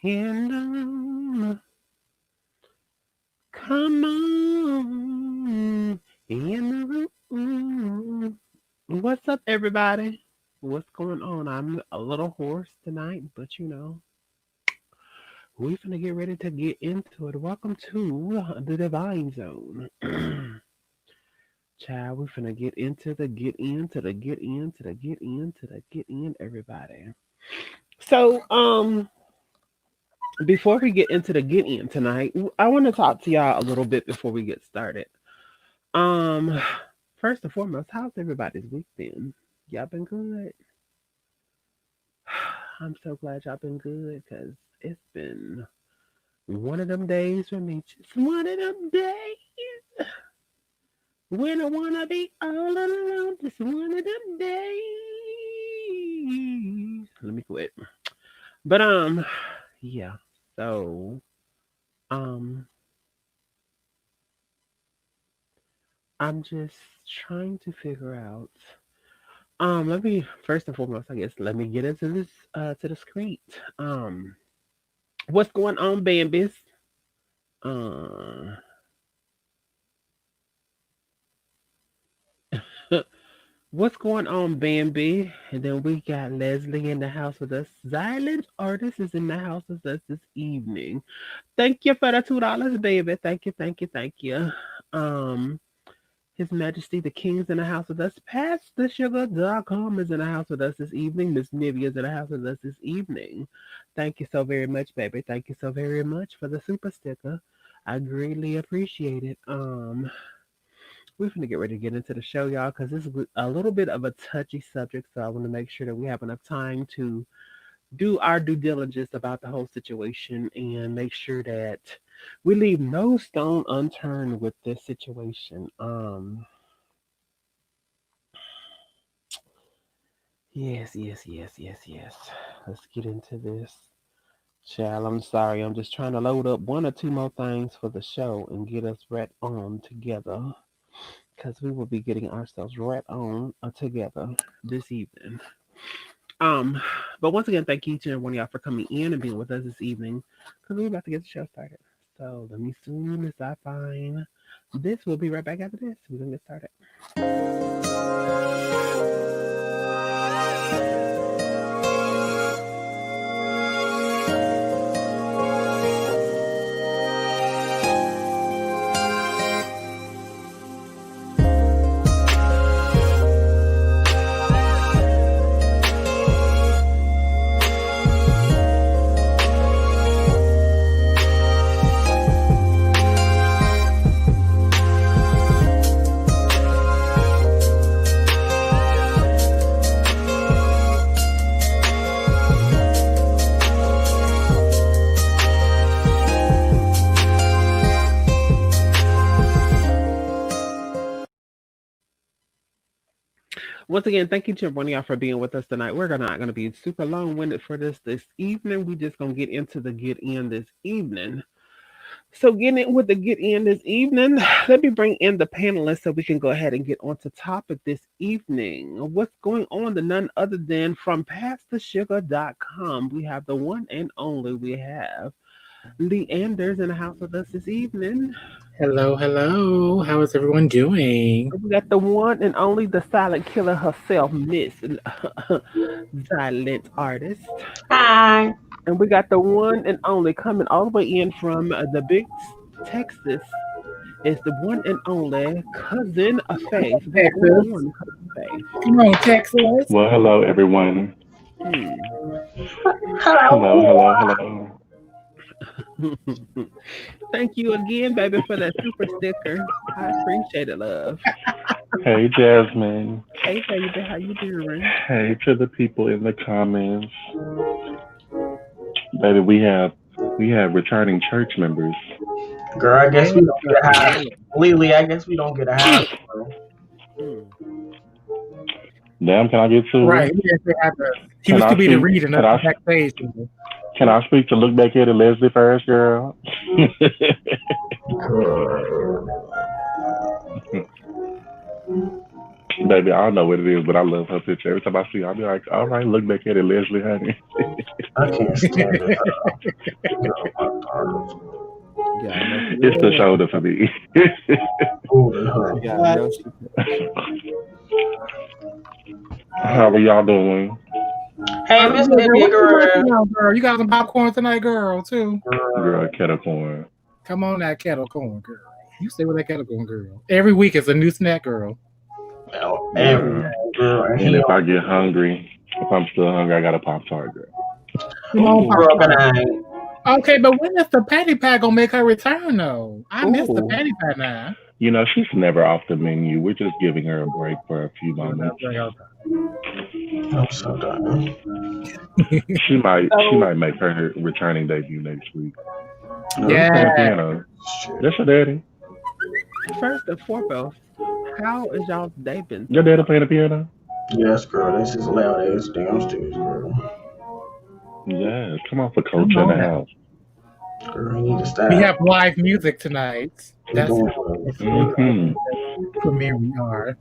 And come on in the room. What's up, everybody? What's going on? I'm a little hoarse tonight, but we finna get ready to get into it. Welcome to the Divine Zone. Child, we finna get into the get in, to the get in, to the get in, to the get in, everybody. So, before we get into the get in tonight, I want to talk to y'all a little bit before we get started. Um, First and foremost, how's everybody's week been? Y'all been good? I'm so glad y'all been good because it's been one of them days for me. Just one of them days when I wanna be all alone. Just one of them days. Let me quit. But yeah. So um, I'm just trying to figure out. Let me first and foremost, I guess, let me get into this to the screen. Um, what's going on, Bambies? Uh, what's going on, Bambi? And then we got Leslie in the house with us. Silent Artist is in the house with us this evening. Thank you for the $2, baby. Thank you, thank you, thank you. Um, His Majesty the King's in the house with us. PastorSugar.com is in the house with us this evening. Miss Nivea's in the house with us this evening. Thank you so very much, baby. Thank you so very much for the super sticker. I greatly appreciate it. We're gonna get ready to get into the show, y'all, because this is a little bit of a touchy subject. So I want to make sure that we have enough time to do our due diligence about the whole situation and make sure that we leave no stone unturned with this situation. Yes. Let's get into this. Child, I'm sorry. I'm just trying to load up one or two more things for the show and get us right on together. Because we will be getting ourselves right on together this evening. Um, but once again, thank you to everyone of y'all for coming in and being with us this evening. Because we're about to get the show started. So let me soon as I find this, we'll be right back after this. We're gonna get started. Once again, thank you to everyone of y'all for being with us tonight. We're not going to be super long-winded for this evening. We just going to get into the get in this evening. So getting in with the get in this evening, let me bring in the panelists so we can go ahead and get on to topic this evening. What's going on? The none other than from PastorSugar.com. We have the one and only. We have Leander's in the house with us this evening. Hello. How is everyone doing? We got the one and only, the silent killer herself, Miss Silent Artist. Hi. And we got the one and only coming all the way in from the big Texas. Is the one and only cousin of Faith. What's going Texas. on, cousin Faith? Come on, Texas. Well, hello, everyone. Hello. Hello. Thank you again, baby, for that super sticker. I appreciate it, love. Hey, Jazmine. Hey, baby, how you doing? Hey to the people in the comments. Baby, we have returning church members. Girl, I guess we don't get a house. Lily, I guess we don't get a house. Damn, can I get to Right. He was too busy reading us backstage. Can I speak to look back at it, Leslie first, girl? Baby, I don't know what it is, but I love her picture. Every time I see her, I'll be like, all right, look back at it, Leslie, honey. I can't stand it. Yeah, no, she It's the can't. shoulder for me. Booty hurt. Yeah, What? no, she can't. How are y'all doing? Hey, I'm Miss good, girl. Baby What you Girl. working on, girl? You got some popcorn tonight, girl, too. Girl, kettle corn. Come on, that kettle corn, girl. You stay with that kettle corn, girl. Every week is a new snack, girl. Every Girl. girl, and And he if I on get hungry, if I'm still hungry, I got a Pop Tart, girl. Come on, Ooh, pop girl pop. night. Okay, but when is the patty pie gonna make her return, though? I missed the ooh. patty pie now. You know, she's never off the menu. We're just giving her a break for a few Well, moments. I'm so done. She So might make her returning debut next week. Girl, who Yeah. playing the piano? Shit. That's your daddy. first and foremost, how is y'all's day been Your so daddy far? playing the piano? Yes, girl. This is loud ass downstairs, girl. Yes. Come on for Come culture in the on. house. Girl, you need to We stop. have live music tonight. You're That's doing how well. Mm-hmm. premiere we are.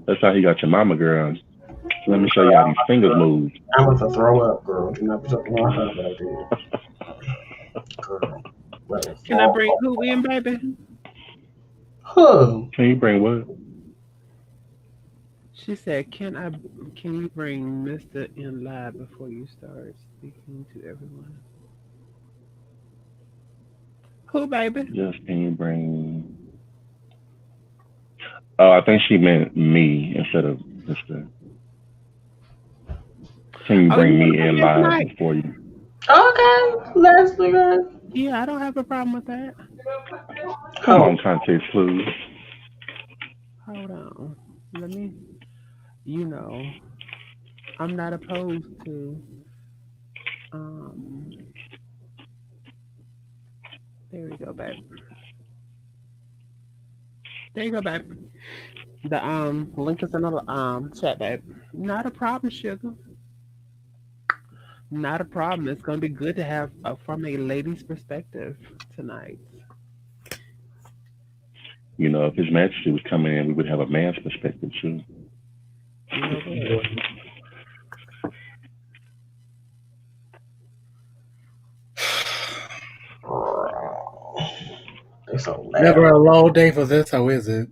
That's how he got your mama, girl. Let me show you how these fingers move. I'm about to throw up, girl. Do not be talking about her like that. Girl. Let me Can I fall. bring who in, baby? Who? Can you bring what? She said, can you bring Mr. in live before you start speaking to everyone? Who, baby? Just can you bring? Oh, I think she meant me instead of Mister. Can you Oh, you bring want to me bring in in live tonight? before you? Okay, Leslie, girl. Yeah, I don't have a problem with that. Come Oh, on, context clues. Hold on. Let me, you know, I'm not opposed to, um, there we go, babe. There you go, babe. The link is in the chat, babe. Not a problem, sugar. Not a problem. It's gonna be good to have from a lady's perspective tonight. You know, if His Majesty was coming in, we would have a man's perspective too. You know what? it's so loud. Never a low day for this, how is it?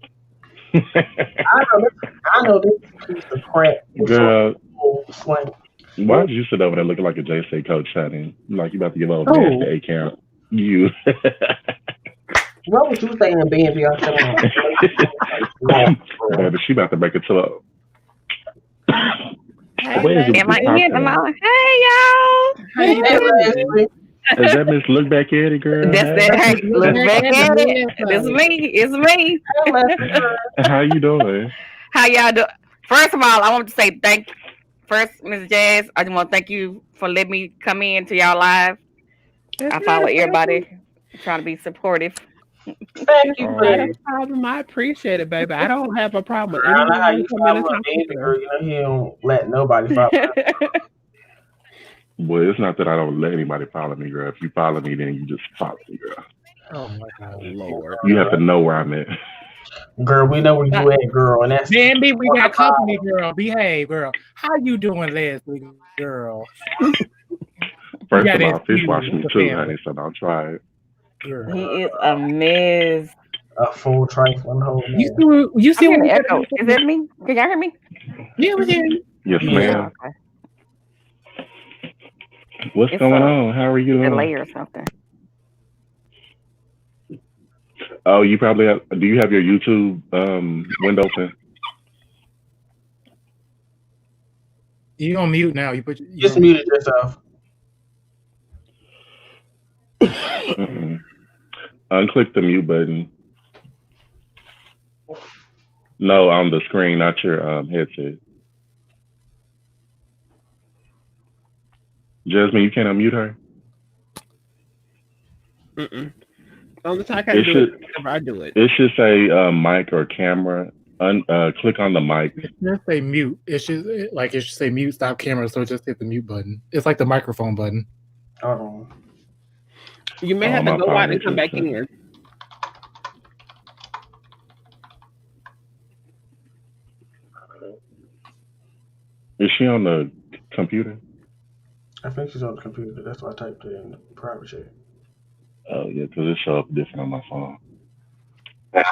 I know this piece of crap is so Girl, swank. why did you sit over there looking like a JC coach chatting? Like you about to give a nasty Oh, A count. You. What was you saying, baby? I said, no, girl. Baby, she about to break it to a. Hey, Where is it with Am this I lady. pop in? Am out? I? Hey, y'all. how you Hey, doing? Leslie. Is that Miss Look Back at It, girl? That's Hey. that. That's Hey, Miss Look look Back back at at it. It. It's me. It's me. Hey, Leslie, girl. How you doing? How y'all do? First of all, I want to say first, Miss Jazz. I just want to thank you for letting me come in to y'all live. It's I not follow a problem. everybody, trying to be supportive. Thank It's you, not a baby. Oh, problem. I appreciate it, baby. I don't have a problem with Girl, I know how anyone you who come in follow and my talk to baby, her. girl. You know he don't let nobody follow. well, it's not that I don't let anybody follow me, girl. If you follow me, then you just follow me, girl. Oh my Oh God. Lord. You have to know where I'm at. Girl, we know where Uh, you at, girl, and that's Bambi, we got company, girl. Behave, girl. How you doing, Leslie, girl? You First got of all, fish wash excuse me the too, family, honey, so don't try it. girl. he is a mess. a full trifling whole You man. see, you I'm see what hearing we the got echo. Is that me? Can y'all hear me? Yeah, we hear you. Yes, Yeah. Oh, ma'am. okay. What's It's going a on? How are you doing? delay or something. Oh, you probably have. Do you have your YouTube window open? You on mute now. You Just on mute. muted yourself. Mm-mm. Unclick the mute button. No, on the screen, not your headset. Jasmine, you can't unmute her. Mm-mm. Only time I can It do it should whenever I do it. it should say mic or camera. Click on the mic. It should say mute. It should say mute, stop camera. So just hit the mute button. It's like the microphone button. Hold on. You may Oh, have to my go out and come apologies. back in. Is she on the computer? I think she's on the computer. That's why I typed it in the private chat. Oh yeah, because it shows up different on my phone. Okay,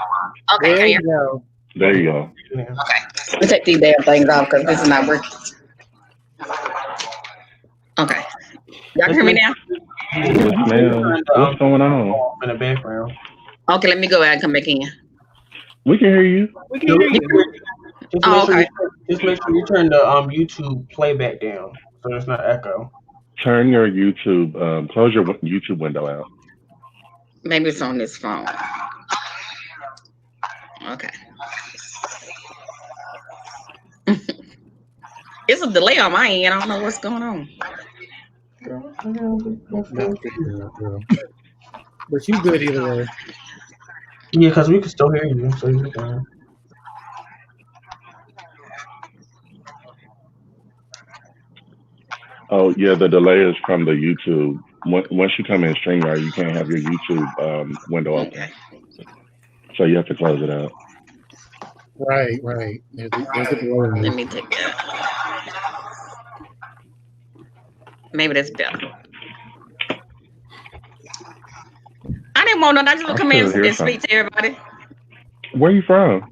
There can you you? go. There you go. Yeah. Okay. Let me take these damn things off because this is not working. Okay. Y'all can Just hear me make now? Yes, you ma'am. turn the What's going on? off in the background. Okay, let me go out and come back in. We can hear you. We can No, hear you. just Oh, make sure okay. you turn the YouTube playback down so there's not echo. Turn your YouTube. Close your YouTube window out. Maybe it's on this phone. Okay. It's a delay on my end. I don't know what's going on. Not good, girl. But you good either way. Yeah, because we can still hear you, so you're fine. Oh yeah, the delay is from the YouTube. Once you come in StreamYard, you can't have your YouTube window open, Okay. so you have to close it out. Right. There's a delay. Let me take that. Maybe that's better. I didn't want to. I just want I to come in still hear and speak something. to everybody. Where you from?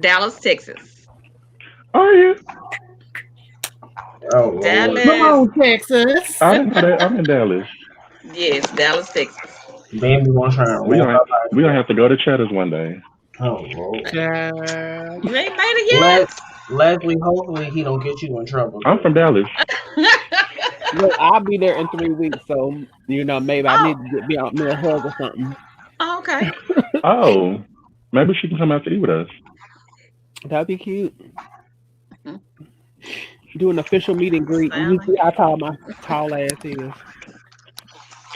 Dallas, Texas. Are you? Oh, Lord. Come Dallas. on, Texas. I didn't know that. I'm in Dallas. Yes, Dallas, Texas. Bambi won't try and We roll gonna out we gonna like have to go to Cheddar's one day. Oh, Lord. Child. You ain't made it Leslie, hopefully he don't get you in trouble. I'm from Dallas. yet. Look, I'll be there in 3 weeks, so maybe I Oh, need to get me a hug or something. okay. Oh, maybe she can come out to eat with us. That'd be cute. Mhm. Do an official meet and greet, and you Sound see like how tall my tall ass is.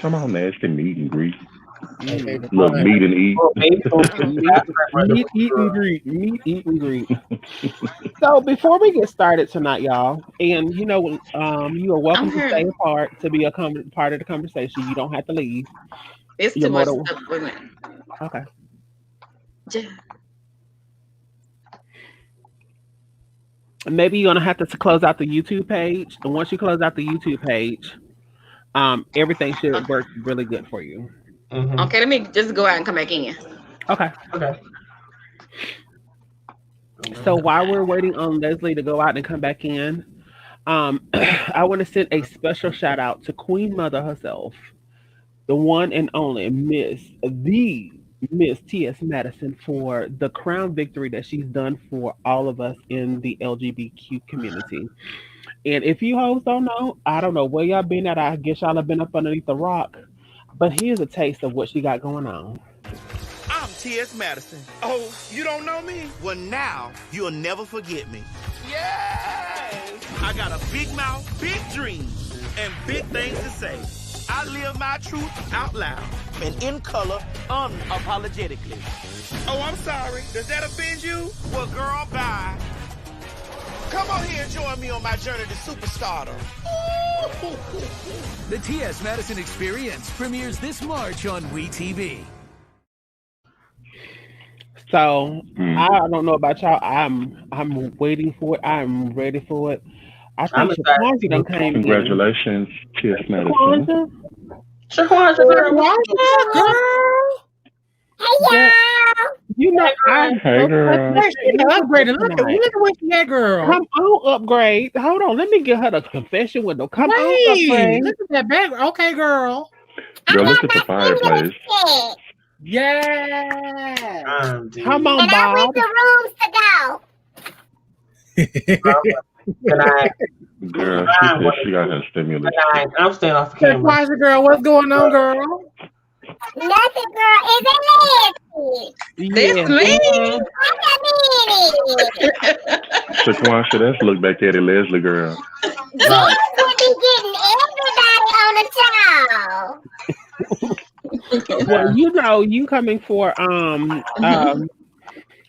Come on, nasty meet and greet. Okay, Mm. Look, fine. meet and eat. Oh, baby's gonna be the Meet, last grandmother meet, for eat, and sure. greet. Meet, eat, and greet. So before we get started tonight, y'all, and you are I'm welcome to here. stay apart to be a part of the conversation. You don't have to leave. It's You're too more much than stuff. Wait a minute. okay. Ja- Maybe you're gonna have to close out the YouTube page, and once you close out the YouTube page, everything should Okay. work really good for you. Mm-hmm. Okay, let me just go out and come back in. Okay. Okay. So while we're waiting on Leslie to go out and come back in, I want to send a special shout out to Queen Mother herself, the one and only Miss T.S. Madison, for the crown victory that she's done for all of us in the LGBTQ community. And if you hoes don't know, I don't know where y'all been at. I guess y'all have been up underneath the rock. But here's a taste of what she got going on. I'm T.S. Madison. Oh, you don't know me? Well, now you'll never forget me. Yes! I got a big mouth, big dreams, and big things to say. I live my truth out loud and in color unapologetically. Oh, I'm sorry. Does that offend you? Well, girl, bye. Come on here and join me on my journey to superstardom. The T.S. Madison Experience premieres this March on WeTV. So Mm. I don't know about y'all. I'm waiting for it. I'm ready for it. I I'm think excited. Shaquanza done came in. Congratulations, T.S. Madison. Shaquanza, Shaquan, girl, what you doing? Girl. that I'm Hey, so touched girl. that Hey, you're she here with us upgraded. tonight. Look at what she got, girl. Come on, upgrade. Hold on, let me get her the confession window. Come on, Wait, upgrade. look at that back. Okay, girl. Girl, look at the fireplace. Yeah. Come Dude. on, Bob. Good night. Girl, she said she got her stimulus. Good night. I'm staying off the camera. Kwanzaa girl, what's going on, girl? That's Yeah. me. Shaquan, let's look back at it, Leslie girl. Right. Well, you coming for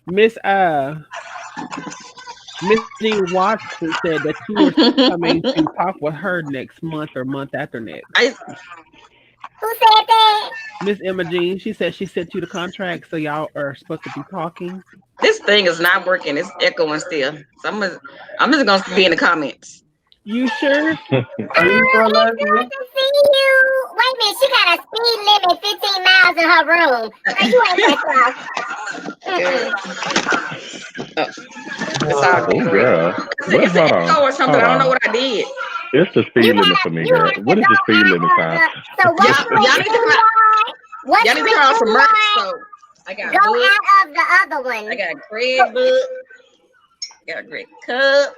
Miss Miss Jean Watson said that you were coming to talk with her next month or month after next. I, Miss Emma Jean, she said she sent you the contract, so y'all are supposed to be talking. this thing is not working. It's echoing still. So I'm just gonna be in the comments. You sure? Are you Oh, going, it's Leslie? good to see you. Wait a minute, she got a speed limit 15 miles in her room. Now you ain't that It's all Girl. Oh, good. girl. What? It's an Hold echo on. or something. Hold I don't know on. what I did. It's the You speed limit for me, you girl. have to What is go the speed limit out sign? of the, so once Y'all, you in y'all need to come out. Boulevard, once Y'all you need to in come out some merch. Boulevard, So I got go book. out of the other I one. got Craig book. I got Greg Cup.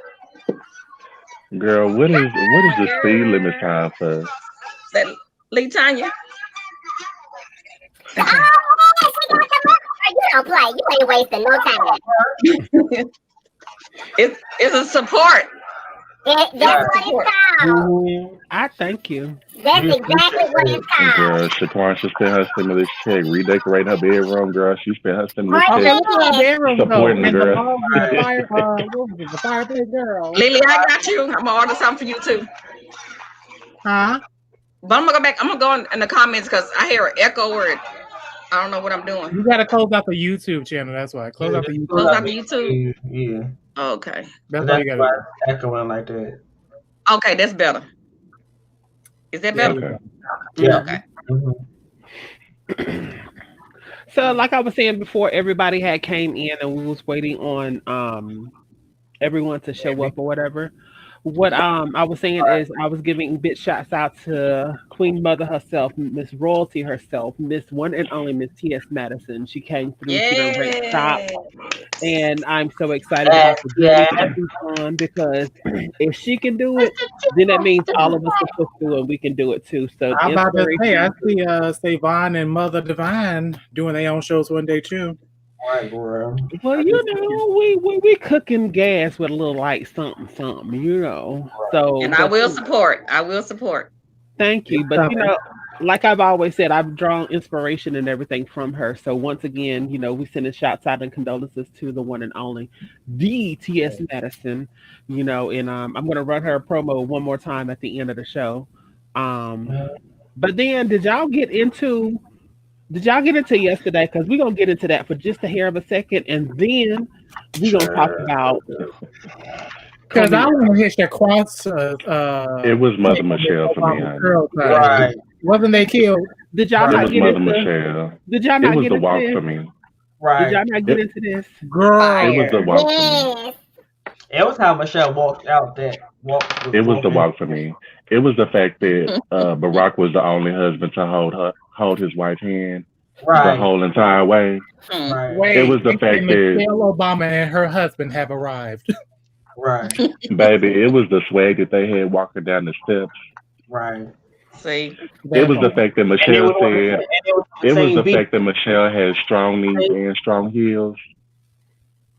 Girl, what is the speed limit sign for? That Lee Tanya. Oh, yeah, she got the merch. You don't play. You ain't wasting no time. It's a support. That's what it's called. I thank you. That's exactly what it's Girl, called. Shaquan should spend her stimulus check redecorating her bedroom, girl. She spent her stimulus Right. Okay, check look at the bedroom though, supporting the and the girl. walls and the fire. What was it? The fireplace, girl. Lily, I got you. I'm gonna order something for you too. Huh? But I'm gonna go back. I'm gonna go in the comments because I hear an echo word. I don't know what I'm doing. You gotta close out the YouTube channel. That's why. Close out the YouTube. Close out the YouTube. Yeah. Okay. That's all you That's gotta why do. it's echoing like that. Okay, that's better. Is that better? Okay. Yeah. Okay. Mm-hmm. So, like I was saying before, everybody had came in and we was waiting on everyone to show up or whatever. What I was saying is I was giving big shots out to Queen Mother herself, Miss Royalty herself, Miss One and Only Miss T.S. Madison. She came through. She done rent stop, Yeah. and I'm so excited about the journey Yeah. that she's on because if she can do it, then that means all of us are supposed to do it. And we can do it too. So the I'm about to say, I inspiration. see Savon and Mother Divine doing their own shows one day too. Right, girl. Well, you know, we cooking gas with a little like something, you know. So, And I will support. I will support. thank you. But you know, like I've always said, I've drawn inspiration and everything from her. So once again, you know, we sending shouts out and condolences to the one and only the T.S. Madison. You know, and I'm gonna run her promo one more time at the end of the show. But then did y'all get into yesterday? Because we're gonna get into that for just a hair of a second, and then we're gonna talk about Because I coming. want to hit your cross. It was Mother Michelle for me, honey. Girl time. Right. Wasn't they killed? Did y'all It not was get Mother into? Michelle. Did y'all It not was get the into walk this? for me. Did Right. y'all not get into this? Girl. It was the walk for me. Yes. It was how Michelle walked out that walk. It was the walk for me. It was the fact that Barack was the only husband to hold his wife's hand the Right. whole entire way. Right. Wait, It was the and fact that, Michelle Obama and her husband have arrived. Right. baby, it was the swag that they had walking down the steps. Right. See, It was the fact that And it Michelle was on the, said. and it was It the was same the beat. fact that Michelle had strong knees and strong heels.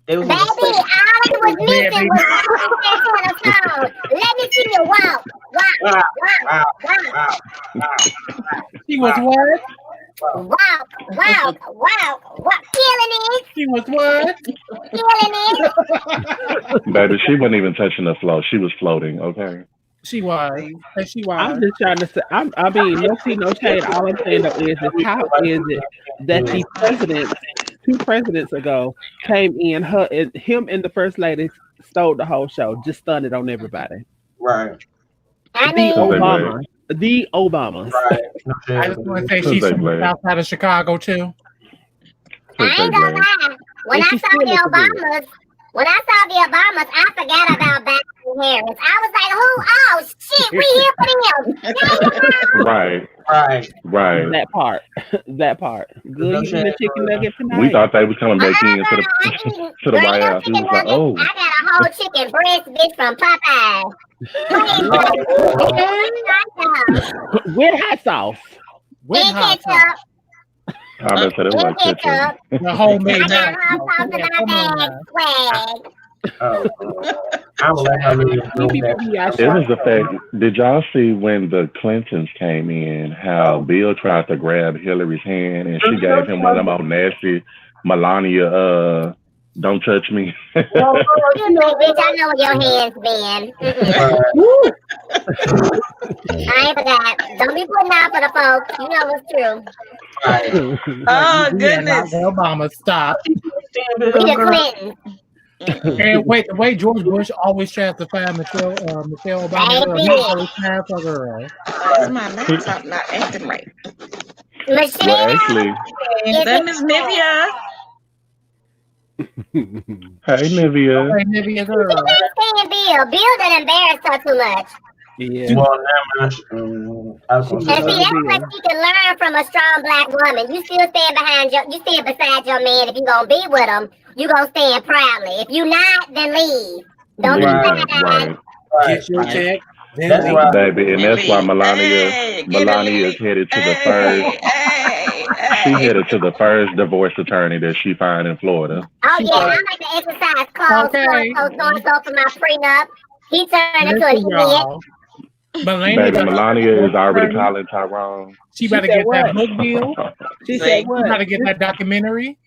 It was Baby, on the all it was missing was you on the phone. Let me see you walk. wow, Walk. wow, Walk. wow. She was what? Walk. Killing it. She was what? Killing it. Baby, she wasn't even touching the floor. She was floating, okay? She was. And she I'm was. just trying to say. I mean, no tea, no shade. All I'm saying though is how is it that the presidents, 2 presidents ago, came in, him and the first lady stole the whole show, just stunned it on everybody. Right. I The mean, Obama, the Obamas. Right. I just want to say Cause she's they from the black. south side of Chicago too. Cause I they ain't gonna black. lie. When And I she saw still the looking good. Obamas, I forgot about Biden Harris. I was like, who? Oh shit, we here for them. Right, Right. right. That part. That part. Good No you eating a shade, chicken girl. nugget We tonight. thought they was coming back in to Girl, the ain't White no House. We chicken was like, nuggets. oh, I got a whole chicken breast, bitch, from Popeye. With hot sauce. With And hot sauce. ketchup. I bet that it was like And ketchup. ketchup. The homemade I got hot hot sauce in Yeah, my come on bag. now. Swag. Oh, I'm gonna let her live. You people be out It was shot. the fact. Did y'all see when the Clintons came in? How Bill tried to grab Hillary's hand and she gave him one of them old nasty Melania. Don't touch me. No, You know, bitch, I know where your hands been. I ain't forgot. Don't be putting out for the folks. You know it's true. Right. oh Yeah, not goodness. the Obama. Stop. We the Clintons. And wait, the way George Bush always tries to find Michelle Obama girl, he always finds her girl. Why is my laptop not acting right? Michelle, Well, actually, That Miss Nivea. hey, Nivea. Hey, Nivea she girl. can't stand Bill. Bill done embarrassed her too much. Yeah. Well, now I was gonna And say see, that's what she can learn from a strong black woman. You still stand beside your man. If you gonna be with him, you gonna stand proudly. If you not, then leave. Don't Leave, decide. right. Get your check. Then That's leave. right. Baby, and that's why Melania Melania is headed to the first. She headed to the first divorce attorney that she find in Florida. Oh yeah, I like to exercise clothes. Okay. So for my prenup. He turned into Listen, an idiot. y'all. Baby, Melania is already calling Tyrone. She better said get that what? book deal. She said She what? better get that documentary.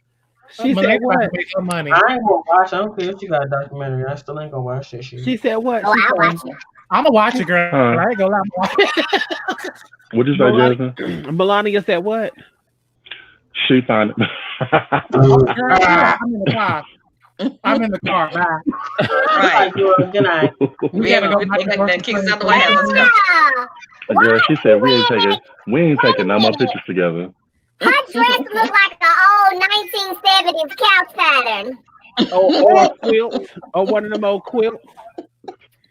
She Melania said what? about to make her money. I ain't gonna watch. I don't care if you got a documentary. I still ain't gonna watch that shit. She said what? Oh, She I said, watch it. I'm gonna watch it, girl. Huh. I ain't gonna lie. I'm gonna watch it. What'd you say, Jasmine? Melania said what? She found Girl, I'm in the car. I'm in the car. Bye. Right. Good night. We gotta go back to That kicks out the White House. Let's go. Yeah. Girl, she said we ain't taking no more pictures together. Her dress look like an old 1970s couch pattern. Or a quilt. Or one of them old quilts.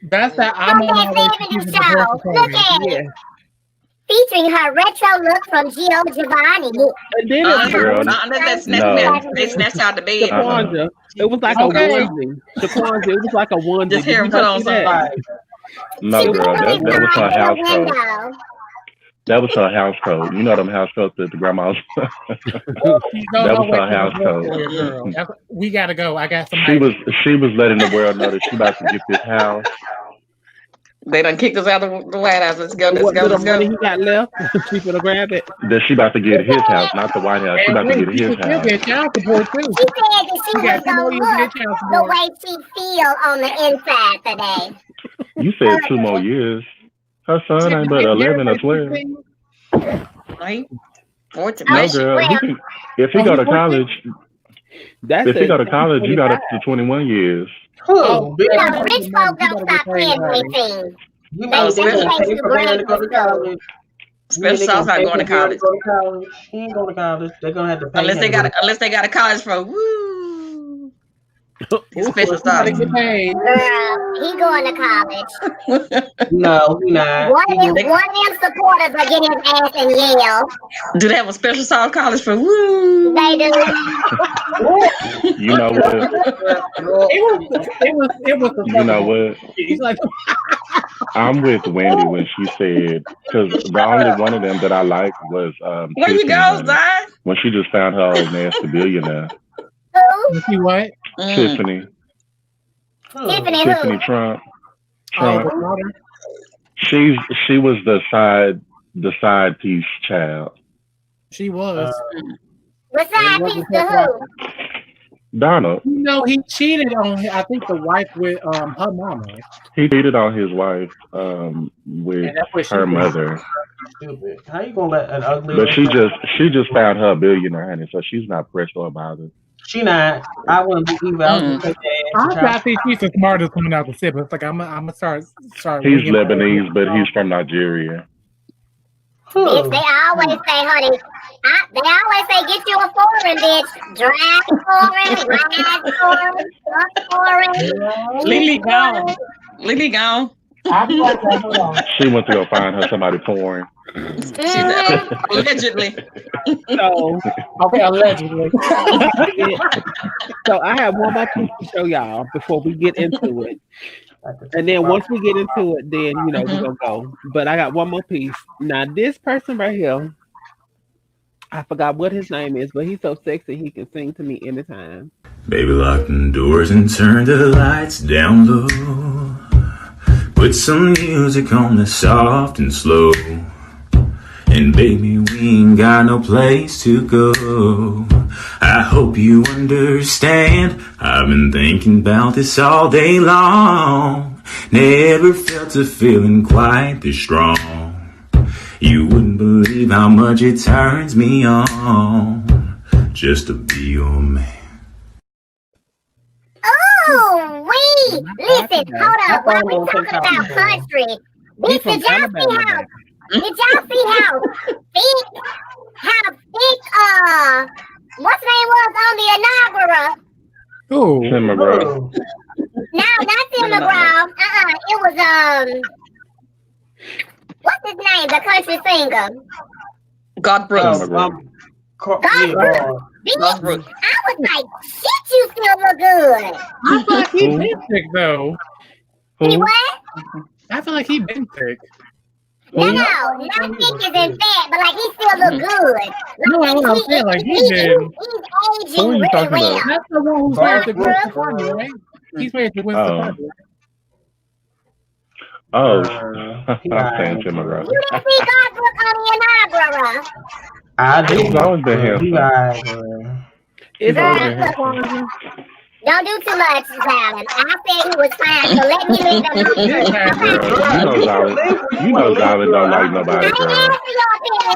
That's that I'm Look on at my way that to 70s the show. divorce Look attorney. at Yeah. it. Featuring her retro look from Gio Giovanni. And then it's Girl, That's no. They snatched out the bed. Shaquanda. It was like Okay. a onesie. Shaquanda, it was like a onesie. Just Did hear you him put not on see some that? Right. No, She girl, literally that was her cried in house the coat. window. That was her house coat. You know them house coats that the grandmas. She's That on was her way her to the house divorce coat. lawyer, girl. We gotta go. I got some. She was letting the world know that she about to get this house. They done kicked us out of the White House. Let's go. Let's What go. little Let's money go. he got left? She finna grab it. That she about to get his house, not the White House. She And about to wait, get she his can still house. get child support too. She said that she You got was 2 more gonna years to look get child the support. way she feel on the inside today. You said 2 more years. Her son ain't but 11 or 12. Right? 14. No, Oh, girl. well, If he go to college, That's if he go to college, you got up to 21 years. Who? you girl, know, rich folk don't stop playing with their teens. You They mean say they gonna they pay should for them to grade go for to school. college? Special sauce not going to college. He ain't going to college. They're gonna have to pay Unless him they to got go to unless they got a college for woo. Special Gotta sauce. get paid. Girl, he going to college. No, he not. One of them supporters will get his ass in Yale. Do they have a special sauce college for woo? They do. You know what? It was You know what? He's like, I'm with Wendy when she said, because the only one of them that I liked was Where you Tiffany, go, honey. Zion? When she just found her old nasty billionaire. Who? you see what? Tiffany. Tiffany Tiffany who? Trump. Oh, the daughter. She was the side piece child. She was. What side piece to who? Donald. You know, he cheated on, I think, the wife with her mama. He cheated on his wife with And that's what she her did. mother. Stupid. How you gonna let an ugly? But she just found her a billionaire, honey, so she's not pressed or bothered. She not. I wouldn't be either. I was gonna take that ass. I think she's the smartest coming out the siblings. Like I'm gonna start. He's Lebanese, but he's from Nigeria. Bitch, they always say, honey, they always say, get you a foreign, bitch. Drive foreign, ride foreign, fuck foreign. Lily gone. Lily gone. She went to go find her somebody foreign. Allegedly. So, Okay, allegedly. so I have one more piece to show y'all before we get into it. And then once we get into it, then we're gonna go. But I got one more piece. Now this person right here, I forgot what his name is, but he's so sexy he can sing to me anytime. Baby, lock the doors and turn the lights down low. Put some music on the soft and slow. And baby, we ain't got no place to go. I hope you understand. I've been thinking about this all day long. Never felt a feeling quite this strong. You wouldn't believe how much it turns me on just to be your man. Ooh, listen, hold up. While we talking about country, bitch, did y'all see how? What's name was on the inaugural? Who? Tim McGraw. No, not Tim McGraw. It was what's his name? The country singer. God Brooks. God Brooks. I was like, shit, you still look good. I feel like he been sick though. He what? I feel like he been sick. No, not thick as in fat, but like he still look good. No, I was saying like he been. He's aging really well. That's the one who's married to Gwen Stefani, right? He's married to Gwen Stefani. Oh, I'm saying Tim McGraw. You didn't see God Brooks on the inaugural. I did. He's always been handsome. Don't do too much, Alan. I said he was fine, so let me live the You know Zalin don't like nobody,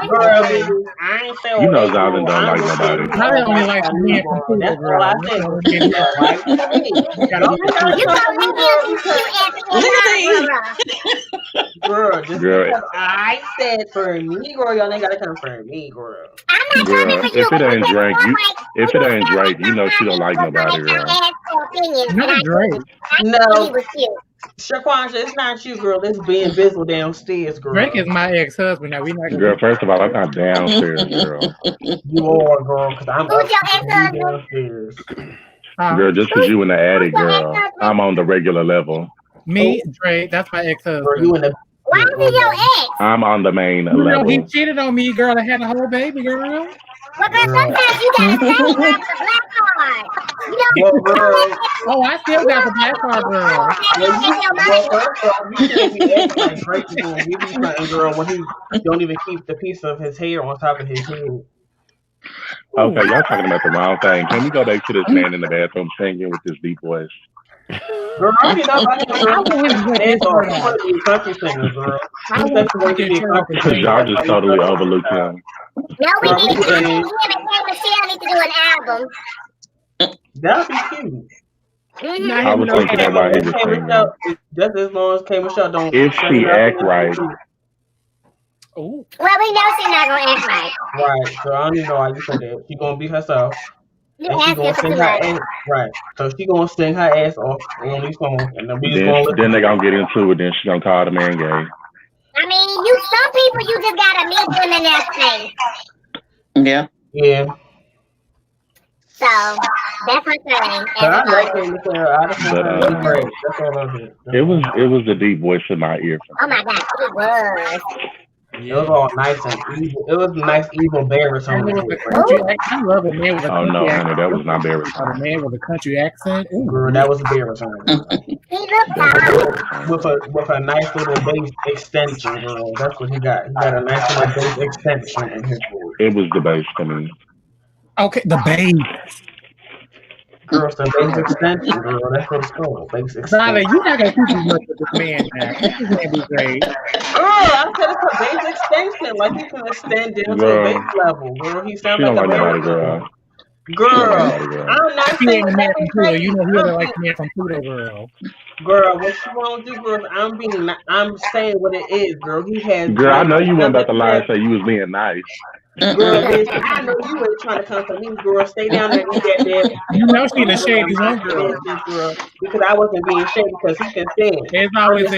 girl. You know Zalin don't like nobody. I only like the man from Pluto, girl. That's all I said. Girl, I said for me, girl, y'all ain't gotta come for me, girl. Girl, if it ain't Drake, you know she don't like nobody, girl. Not Drake. No. Shaquan, it's not you, girl. It's being visible downstairs, girl. Drake is my ex-husband. Now we not. Girl, first of all, I'm not downstairs, girl. You are, girl, because I'm downstairs. Girl, just because you in the attic, girl, I'm on the regular level. Me, Drake, that's my ex-husband. Girl, you in the. Why is he your ex? I'm on the main You know, level. he cheated on me, girl. I had a whole baby, girl. Well, girl, sometimes you gotta say you have the black card. You know, oh, I still got the black card, girl. You can't be acting like Drake is gonna give you something, girl, when he don't even keep the piece of his hair on top of his head. Okay, y'all talking about the wrong thing. Can we go back to this man in the bathroom singing with this deep voice? Girl, I mean, I want to be a country singer, girl. Because y'all just totally overlooked him. No, we didn't. I think him and Michelle need to do an album. That'd be cute. I was thinking that while he was singing. Just as long as K. Michelle don't. If she act right. Ooh. Well, we know she's not gonna act right. Right. So I don't even know why you said that. She gonna be herself. You and she gonna sing her ass. Right. So she gonna sing her ass off on these songs, and then they gonna get into it. Then she gonna call the man gay. I mean, some people you just gotta meet them in their space. Yeah. Yeah. So that's her thing. I like it. It was the deep voice in my ear. Oh my God, it was. It was all nice and evil. It was nice, evil baritone. I love a man with a country no, honey, that was not baritone. A man with a country accent. Ooh. Girl, that was a baritone. with a nice little bass extension, girl. That's what he got. He got a nice little bass extension in his voice. It was the bass to me. Okay, the bass. Girl, it's the bass extension, girl. That's what it's called. Bass extension. Tyler, you're not gonna keep as much with this man now. This is gonna be great. Girl, I said it's a bass extension. Like you can extend it to a bass level, girl. He sounds like a baritone. Girl, I'm not saying the man from Pluto. You know he doesn't like the man from Pluto, girl. Girl, what you want to do, girl? I'm saying what it is, girl. He has. Girl, I know you weren't about to lie and say you was being nice. Girl, bitch, I know you ain't trying to come for me, girl. Stay down there and get that. You know she the shady one, girl. Because I wasn't being shady because he can sing. There's always a I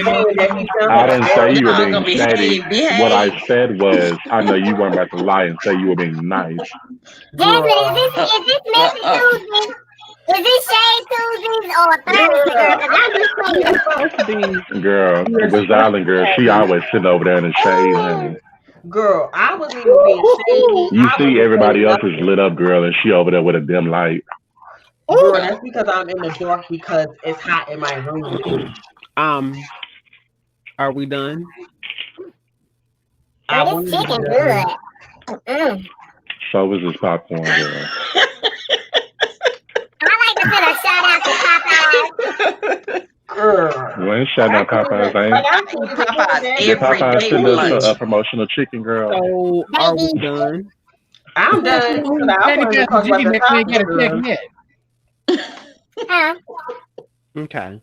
didn't say you were being shady. What I said was, I know you weren't about to lie and say you were being nice. Jazmine, is this Messy Tuesday? Is this Shade Tuesdays or Thursday? Girl, with Island girl, she always sitting over there in the shade, honey. Girl, I wasn't even being shady. You see everybody else is lit up, girl, and she over there with a dim light. Girl, that's because I'm in the dark because it's hot in my room. Are we done? This chicken good. So was this popcorn, girl. I like to send a shout out to Popeyes. Girl. You ain't shouting out Popeyes, ain't you? Popeyes send us a promotional chicken, girl. So, are we done? I'm done. Okay.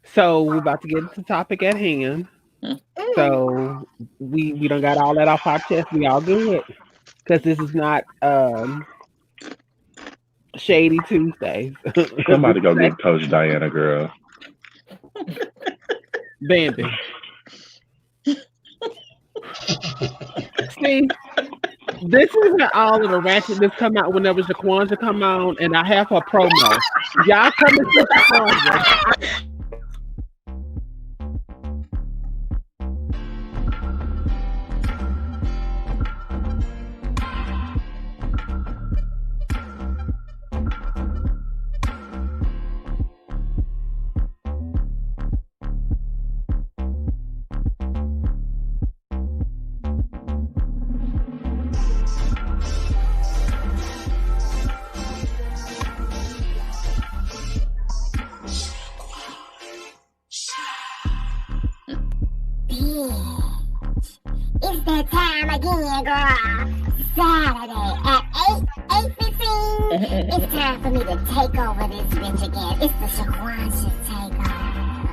So we're about to get into the topic at hand. So we don't got all that off our chest. We all good because this is not shady Tuesdays. This Somebody is go get Coach Diana, girl. Bambi. See, this isn't all of the ratchetness come out whenever Shaquanja come on, and I have her promo. Y'all come and see Shaquanja. It's that time again, girl. Saturday at 8:15. It's time for me to take over this bitch again. It's the Shaquantia takeover.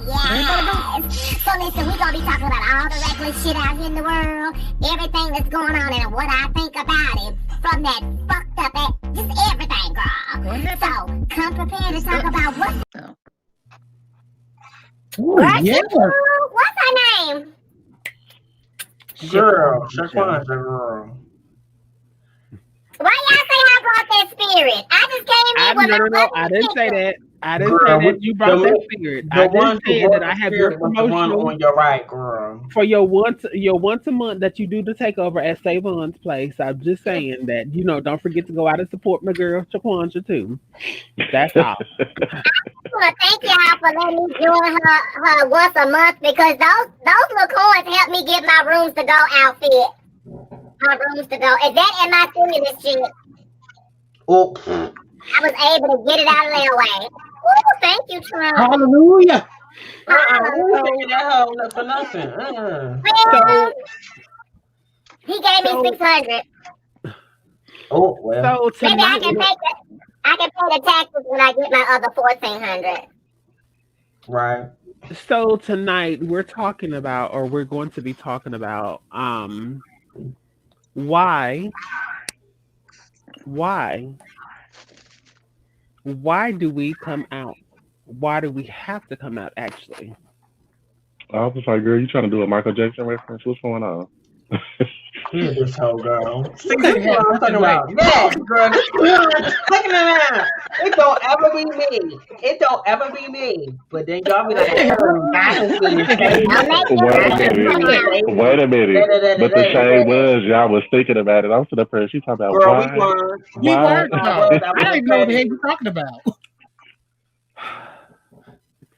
Yes. So listen, we're gonna be talking about all the reckless shit out here in the world, everything that's going on and what I think about it. From that fucked up, just everything, girl. So come prepared to talk about what. Yeah. What's her name? Girl, Shaquantia, girl. Why y'all say I brought that spirit? I just came in with No. I didn't say that. I didn't Girl, say that you brought that spirit. I just said that I have your promotional on your right, girl. for your once a month that you do the takeover at Savon's place. I'm just saying that don't forget to go out and support my girl Shaquantia too. That's all. I want to thank y'all for letting me join her once a month because those little coins help me get my rooms to go outfit. My rooms to go. Is that in my stimulus shit? Oh. I was able to get it out of their way. Ooh, thank you, Trump. Hallelujah. That hoe for nothing. Well, he gave me 600. Oh well. So maybe I can pay the taxes when I get my other 1,400. Right. So tonight we're talking about, or we're going to be talking about, why do we come out? Why do we have to come out? Actually, I was like, girl, you trying to do a Michael Jackson reference? What's going on? Hear this hoe, girl. See, this is what I'm talking about. Yes, girl. Taking it out. It don't ever be me. It don't ever be me. But then y'all be like, Wait a minute. But the shade was y'all was thinking about it. I'm to the person. She talking about girl, why? We were. Why? I don't even know what the heck you're talking about.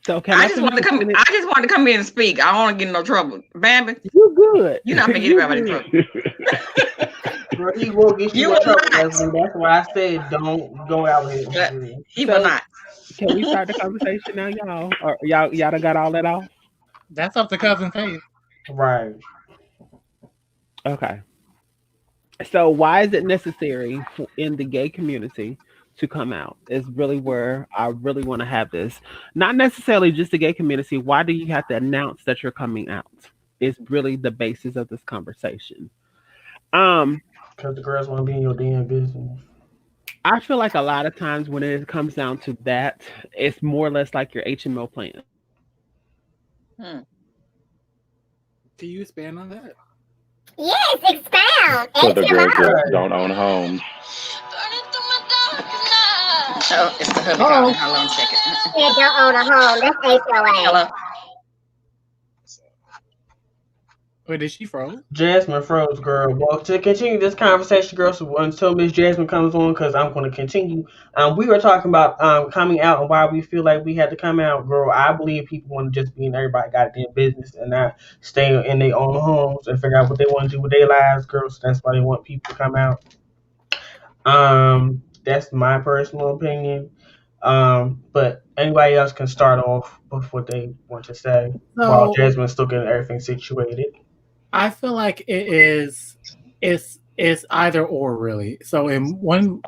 So I just want to come. I just want to come in and speak. I don't want to get in no trouble. Bambi, you good. You're not gonna get anybody in trouble. Girl, he will get you in trouble. That's why I said don't go out with him. He will not. Can we start the conversation now, y'all? Or y'all done got all that off? That's up to Cousin Faith. Right. Okay. So why is it necessary in the gay community to come out? Is really where I really want to have this. Not necessarily just the gay community. Why do you have to announce that you're coming out? Is really the basis of this conversation. Because the girls want to be in your damn business. I feel like a lot of times when it comes down to that, it's more or less like your HMO plan. Can you expand on that? Yes, expound. So the girls just don't own homes. Oh, it's the hubby calling. Hold on a second. Yeah, don't own a home. That's HOA. Hello. Wait, did she froze? Jazmine froze, girl. Well, to continue this conversation, girl, so until Miss Jazmine comes on, because I'm going to continue. We were talking about coming out and why we feel like we had to come out, girl. I believe people want to just be in everybody got their business and not stay in their own homes and figure out what they want to do with their lives, girl. So that's why they want people to come out. That's my personal opinion. But anybody else can start off with what they want to say while Jazmine's still getting everything situated. I feel like it's It's either or really. So in one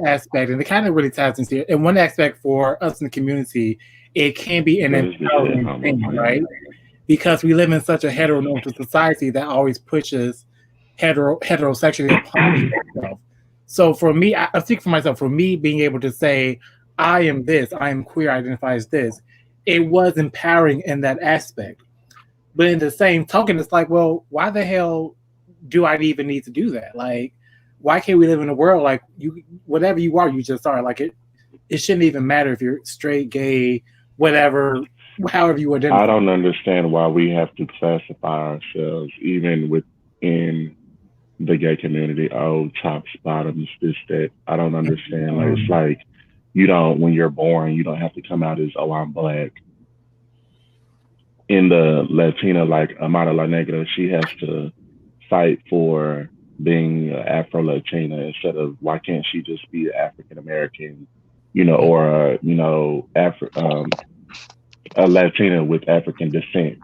aspect, and it kind of really ties into it, in one aspect for us in the community, it can be an What is this shit empowering almost thing, right? saying? Because we live in such a heteronormative society that always pushes heterosexuality upon itself. So for me, I speak for myself. For me, being able to say I am this, I am queer, I identify as this, it was empowering in that aspect. But in the same token, it's like, well, why the hell do I even need to do that? Like, why can't we live in a world like you, whatever you are, you just are. Like it shouldn't even matter if you're straight, gay, whatever, however you I identify. don't understand why we have to classify ourselves, even within the gay community. Oh, tops, bottoms, this, that. I don't understand. Like, it's Um, like you don't, when you're born, you don't have to come out as, oh, I'm black. In the Latina, like Amara La Negra, she has to fight for being Afro Latina instead of why can't she just be African American, or a Latina with African descent.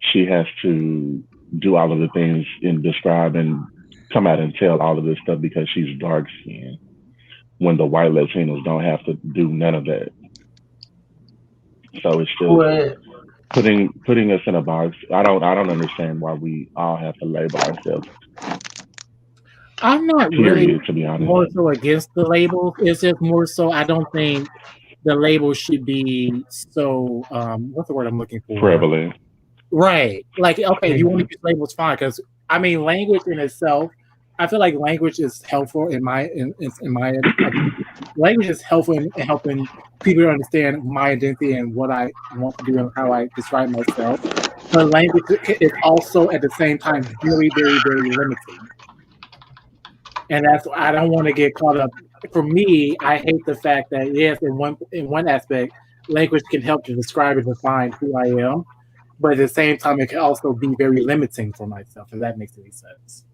She has to do all of the things and describe and come out and tell all of this stuff because she's dark skinned when the white Latinos don't have to do none of that. So it's just But putting us in a box. I don't understand why we all have to label ourselves. I'm not really Period. To be honest, more so against the labels. It's just more so I don't think the label should be so what's the word I'm looking for? prevalent. Right. Like, okay, if you want to use labels, fine. Because I mean, language in itself, I feel like language is helpful in my language is helpful in helping people to understand my identity and what I want to do and how I describe myself. But language is also at the same time very, very, very limiting, and that's I don't want to get caught up. For me, I hate the fact that yes, in one aspect, language can help to describe and define who I am, but at the same time, it can also be very limiting for myself. If that makes any sense.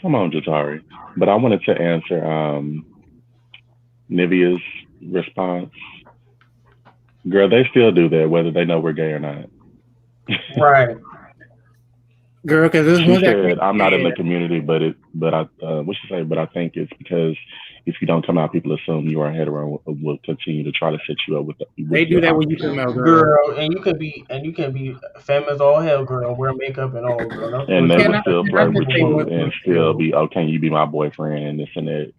Come on, Jatari. But I wanted to answer Nivea's response. Girl, they still do that whether they know we're gay or not. right. Girl, because there's She one that said, "I'm not in yeah, the community, what she say? But I think it's because if you don't come out, people assume you are hetero and will continue to try to set you up with they do your that when you opposite. come out, girl. Girl, and you can be femme as all hell, girl. Wear makeup and all, girl. Don't do And it they to Can will I, us. still can I flirt just with say you one and thing still too? be, oh, can you be my boyfriend and this and that.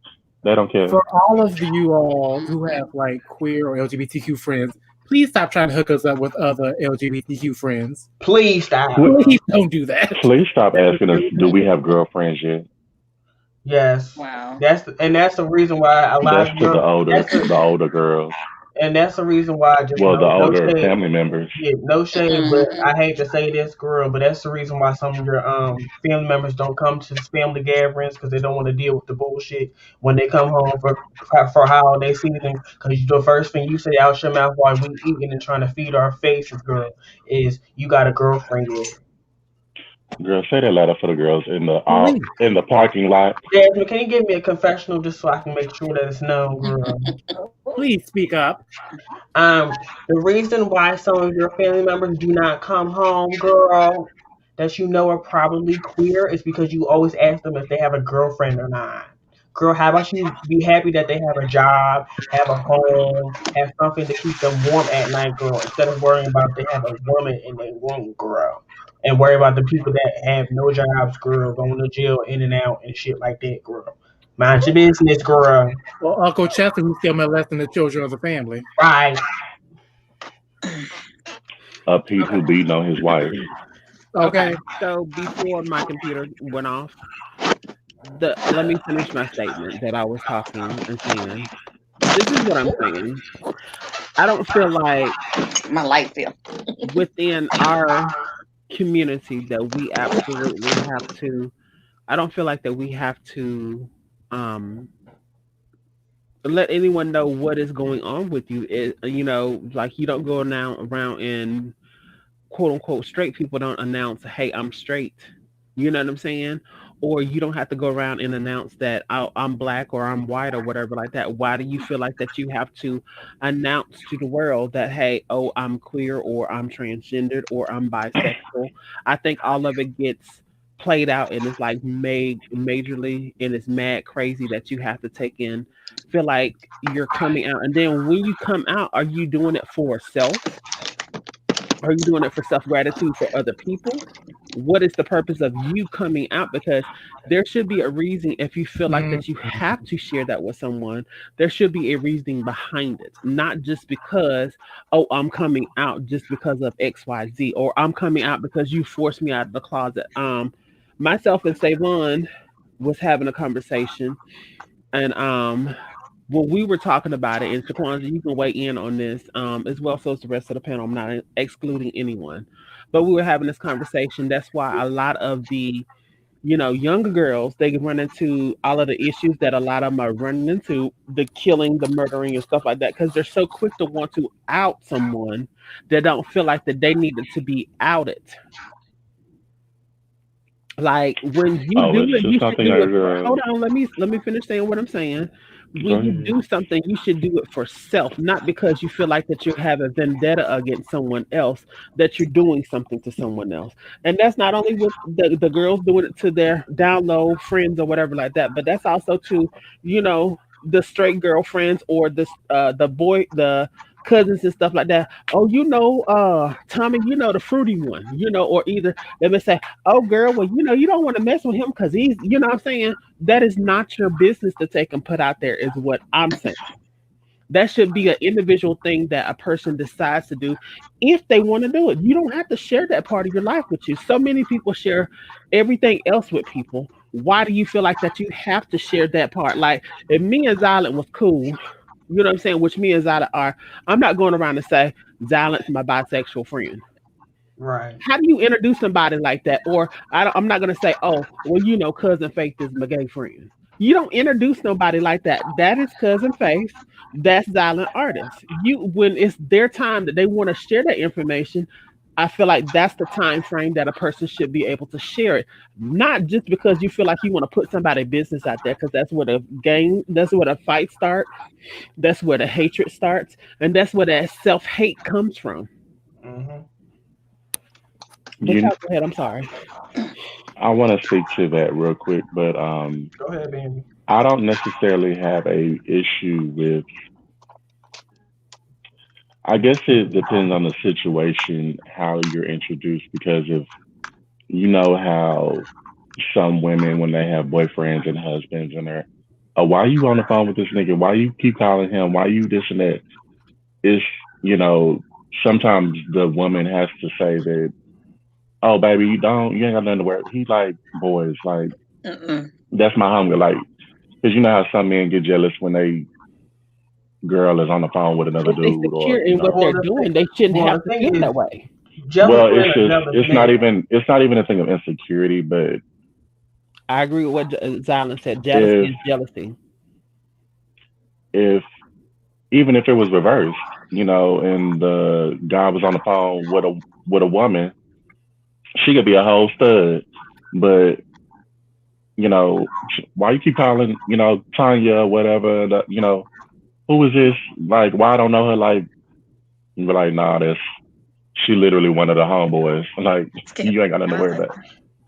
They don't care. For all of you all who have like queer or LGBTQ friends, please stop trying to hook us up with other LGBTQ friends. Please stop, Pl- girl. Please don't do that. Please stop That is asking us, very do we bad. have girlfriends yet? Yes, Wow. that's the reason why a lot That's of to the girls. older That's the the older girls. and that's the reason why just Well, the no older shade. family members. Yeah, no shade, but Hmm. I hate to say this, girl, but that's the reason why some of your family members don't come to family gatherings because they don't want to deal with the bullshit when they come home for holiday season. Because the first thing you say out your mouth while we eating and trying to feed our faces, girl, is you got a girlfriend yet? Girl, say that louder for the girls Please. in the parking lot. Jasmine, can you give me a confessional just so I can make sure that it's known, girl? Please speak up. The reason why some of your family members do not come home, girl, that you know are probably queer is because you always ask them if they have a girlfriend or not. Girl, how about you be happy that they have a job, have a home, have something to keep them warm at night, girl, instead of worrying about if they have a woman in their room, girl. And worry about the people that have no jobs, girl, going to jail in and out and shit like that, girl. Mind your business, girl. Or Uncle Chester who's still molesting the children of the family. Right. A Pete Okay. who beating on his wife. Okay. Okay. So before my computer went off, let me finish my statement that I was talking and saying. This is what I'm saying. I don't feel like My light fell. within our community that we absolutely have to. I don't feel like that we have to um let anyone know what is going on with you. Like you don't go now around and quote unquote straight people don't announce, "Hey, I'm straight." You know what I'm saying? Or you don't have to go around and announce that I'm black or I'm white or whatever like that. Why do you feel like that you have to announce to the world that, hey, oh, I'm queer or I'm transgendered or I'm bisexual? I think all of it gets played out and it's like made majorly and it's mad crazy that you have to take in, feel like you're coming out. And then when you come out, are you doing it for self? Are you doing it for self gratitude for other people? What is the purpose of you coming out? Because there should be a reason. If you feel like that you have to share that with someone, there should be a reasoning behind it, not just because, oh, I'm coming out just because of XYZ, or I'm coming out because you forced me out of the closet. Myself and Savon was having a conversation, and when we were talking about it, and Shaquan, you can weigh in on this as well, so as the rest of the panel. I'm not excluding anyone, but we were having this conversation. That's why a lot of the, younger girls, they run into all of the issues that a lot of them are running into, the killing, the murdering, and stuff like that, because they're so quick to want to out someone that don't feel like that they needed to be outed. Like when you Oh, do it's it, just you should something do that it for. Hold on, let me finish saying what I'm saying. go When you ahead. do something, you should do it for self, not because you feel like that you have a vendetta against someone else, that you're doing something to someone else. And that's not only with the girls doing it to their down low friends or whatever like that, but that's also to, the straight girlfriends or the cousins and stuff like that. Oh, Tommy, the fruity one, or either let me say, oh girl, well, you don't want to mess with him because he's, what I'm saying. That is not your business to take and put out there, is what I'm saying. That should be an individual thing that a person decides to do if they want to do it. You don't have to share that part of your life with you. So many people share everything else with people. Why do you feel like that you have to share that part? Like if me and Zylant was cool, you know what I'm saying, which me and Zylant are, I'm not going around and say Zylant's my bisexual friend. Right. How do you introduce somebody like that? Or I'm not gonna say, oh, well, cousin Faith is my gay friend. You don't introduce nobody like that. That is cousin Faith. That's Silent Artist. When it's their time that they want to share that information, I feel like that's the time frame that a person should be able to share it. Not just because you feel like you want to put somebody's business out there, because that's where the fight starts, that's where the hatred starts, and that's where that self hate comes from. Mm-hmm. But You, y'all go ahead. I'm sorry. I want to speak to that real quick, but Go ahead, baby. I don't necessarily have a issue with. I guess it depends on the situation, how you're introduced, because if you know how some women when they have boyfriends and husbands and they're, oh, why you on the phone with this nigga? Why you keep calling him? Why you this and that? It's, you know, sometimes the woman has to say that, oh baby, you ain't got nothing to wear. He like boys, like that's my hunger, like, because you know how some men get jealous when they girl is on the phone with another If they dude, or secure in what Well, they're the thing, doing, they shouldn't well, have the to thing feel is, that way. well, jealousy in another man. it's not even a thing of insecurity, but I agree with what Zylan said. Jealousy if is jealousy. if even if it was reversed, you know, and the guy was on the phone with a woman, she could be a whole stud, but you know, why you keep calling, you know, Tanya or whatever, you know, who is this? Like, why I don't know her? Like, you be like, nah, that's she literally one of the homeboys. Like, you ain't got nothing to worry about.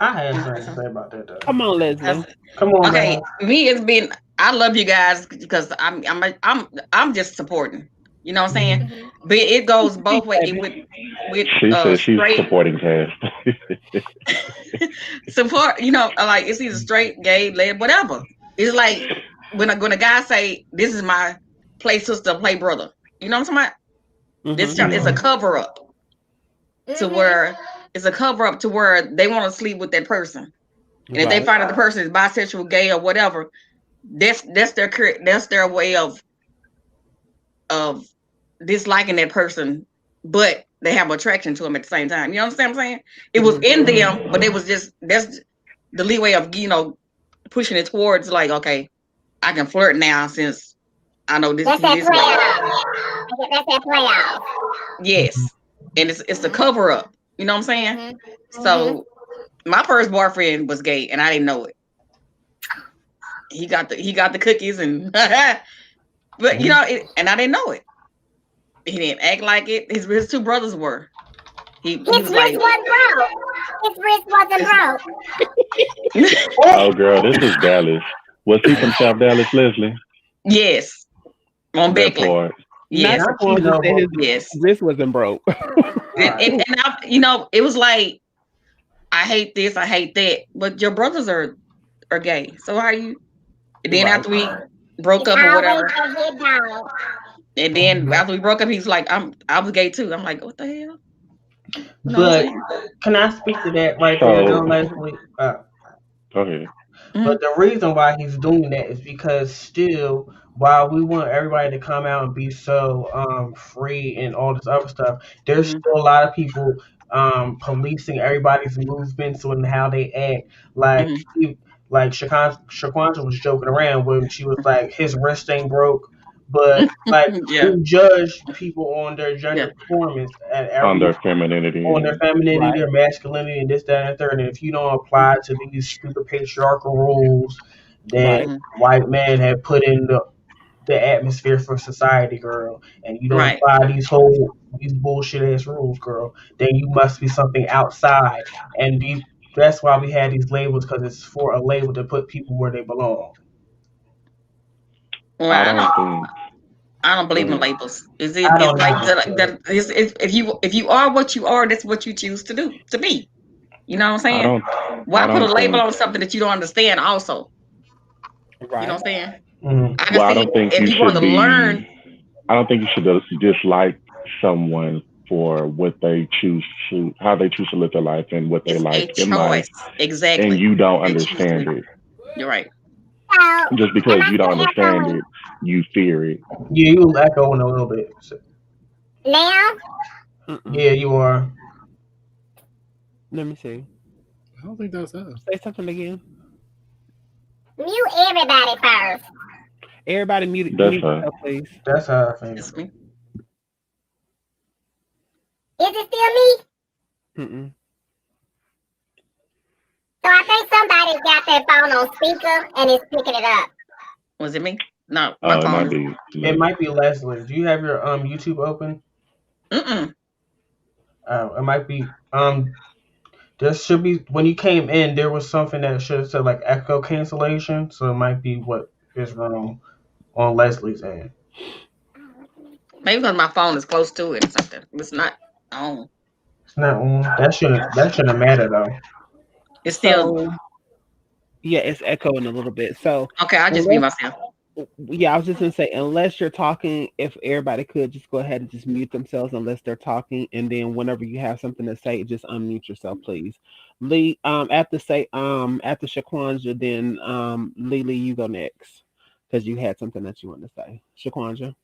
I had something to say about that though. Come on, Leslie. Come on, Okay, man. me it's been. I love you guys because I'm just supporting. You know what I'm saying? Mm-hmm. But it goes both Speak, ways baby. with She says she's straight supporting cast. support. Like it's either straight, gay, lesbian, whatever. It's like when a guy say this is my play sister, play brother. You know what I'm talking about? This Mm-hmm. is a cover up to where it's a cover up to where they want to sleep with that person. And if they Right. find out the person is bisexual, gay, or whatever, that's their way of disliking that person, but they have attraction to them at the same time. You understand what I'm saying? It was in them, but it was just that's the leeway of pushing it towards like, okay, I can flirt now since I know this. That's that This way. playoff. That's that playoff. Yes, and it's a cover up. You know what I'm saying? Mm-hmm. So my first boyfriend was gay, and I didn't know it. He got the cookies, and but and I didn't know it. He didn't act like it. His two brothers were. he His was wrist like, wasn't broke. His wrist wasn't broke. Oh, girl, this is Dallas. Was he from South Dallas, Leslie? yes, on That Beckley. part. Not Yes, Not you Shaquan know, said his but yes. wrist wasn't broke. right. And it was like, I hate this, I hate that, but your brothers are gay. So how you? And then Right. after we broke It's up or always whatever, a hit dog. and then Mhm. after we broke up, he's like, I was gay too. I'm like, what the hell? You know what I'm But saying? can I speak to that right there, So, though, Leslie? go ahead. But Mhm, the reason why he's doing that is because still, while we want everybody to come out and be so free and all this other stuff, there's mhm, still a lot of people policing everybody's movements and how they act. Like mhm. like Shaquanda was joking around when she was like his wrist ain't broke, but like Yeah, we judge people on their gender yeah, performance at On every their femininity on their and femininity, Right. their masculinity, and this, that, and the third. And if you don't apply to these stupid patriarchal rules that Right. mhm. white men have put in the atmosphere for society, girl, and you don't Right. apply these bullshit ass rules, girl, then you must be something outside. And that's why we had these labels because it's for a label to put people where they belong. Well, I don't think. I don't Go believe in ahead. labels. Is I it? It's don't like either. if you are what you are, that's what you choose to do to be. You know what I'm I saying? don't. I Why put a don't label think. on something that you don't understand? Also, you know Right. what I'm saying? Mm-hmm. I can Well, I see don't think if you you want should to learn. be. I don't think you should dislike someone for what they choose to, how they choose to live their life and what they It's like a in life, choice. and Exactly. you don't They choose to understand be. it. You're right. So, am Just because I you don't still understand echoing it, you fear it. Yeah, you echoing a little bit. So, now? Mm-mm. yeah, you are. Let me see. I don't think that's us. Say something again. Mute everybody first. Everybody That's mute a. yourself, please. That's how I think. It's me. Is it still me? Mm-mm. So I think somebody's got their phone on speaker and is picking it up. Was it me? No, my It phone might is. be. It might be Leslie. Do you have your YouTube open? Mm-mm. It might be there should be when you came in there was something that should have said like echo cancellation, so it might be what is wrong on Leslie's end. Maybe because my phone is close to it or something. It's not on. It's not on. That shouldn't matter though. It's still So yeah, it's echoing a little bit. So okay. I just mute unless myself. yeah, I was just gonna say unless you're talking, if everybody could just go ahead and just mute themselves unless they're talking, and then whenever you have something to say, just unmute yourself, please. Lee, after Shaquanja, then Lily, you go next because you had something that you want to say. Shaquanja.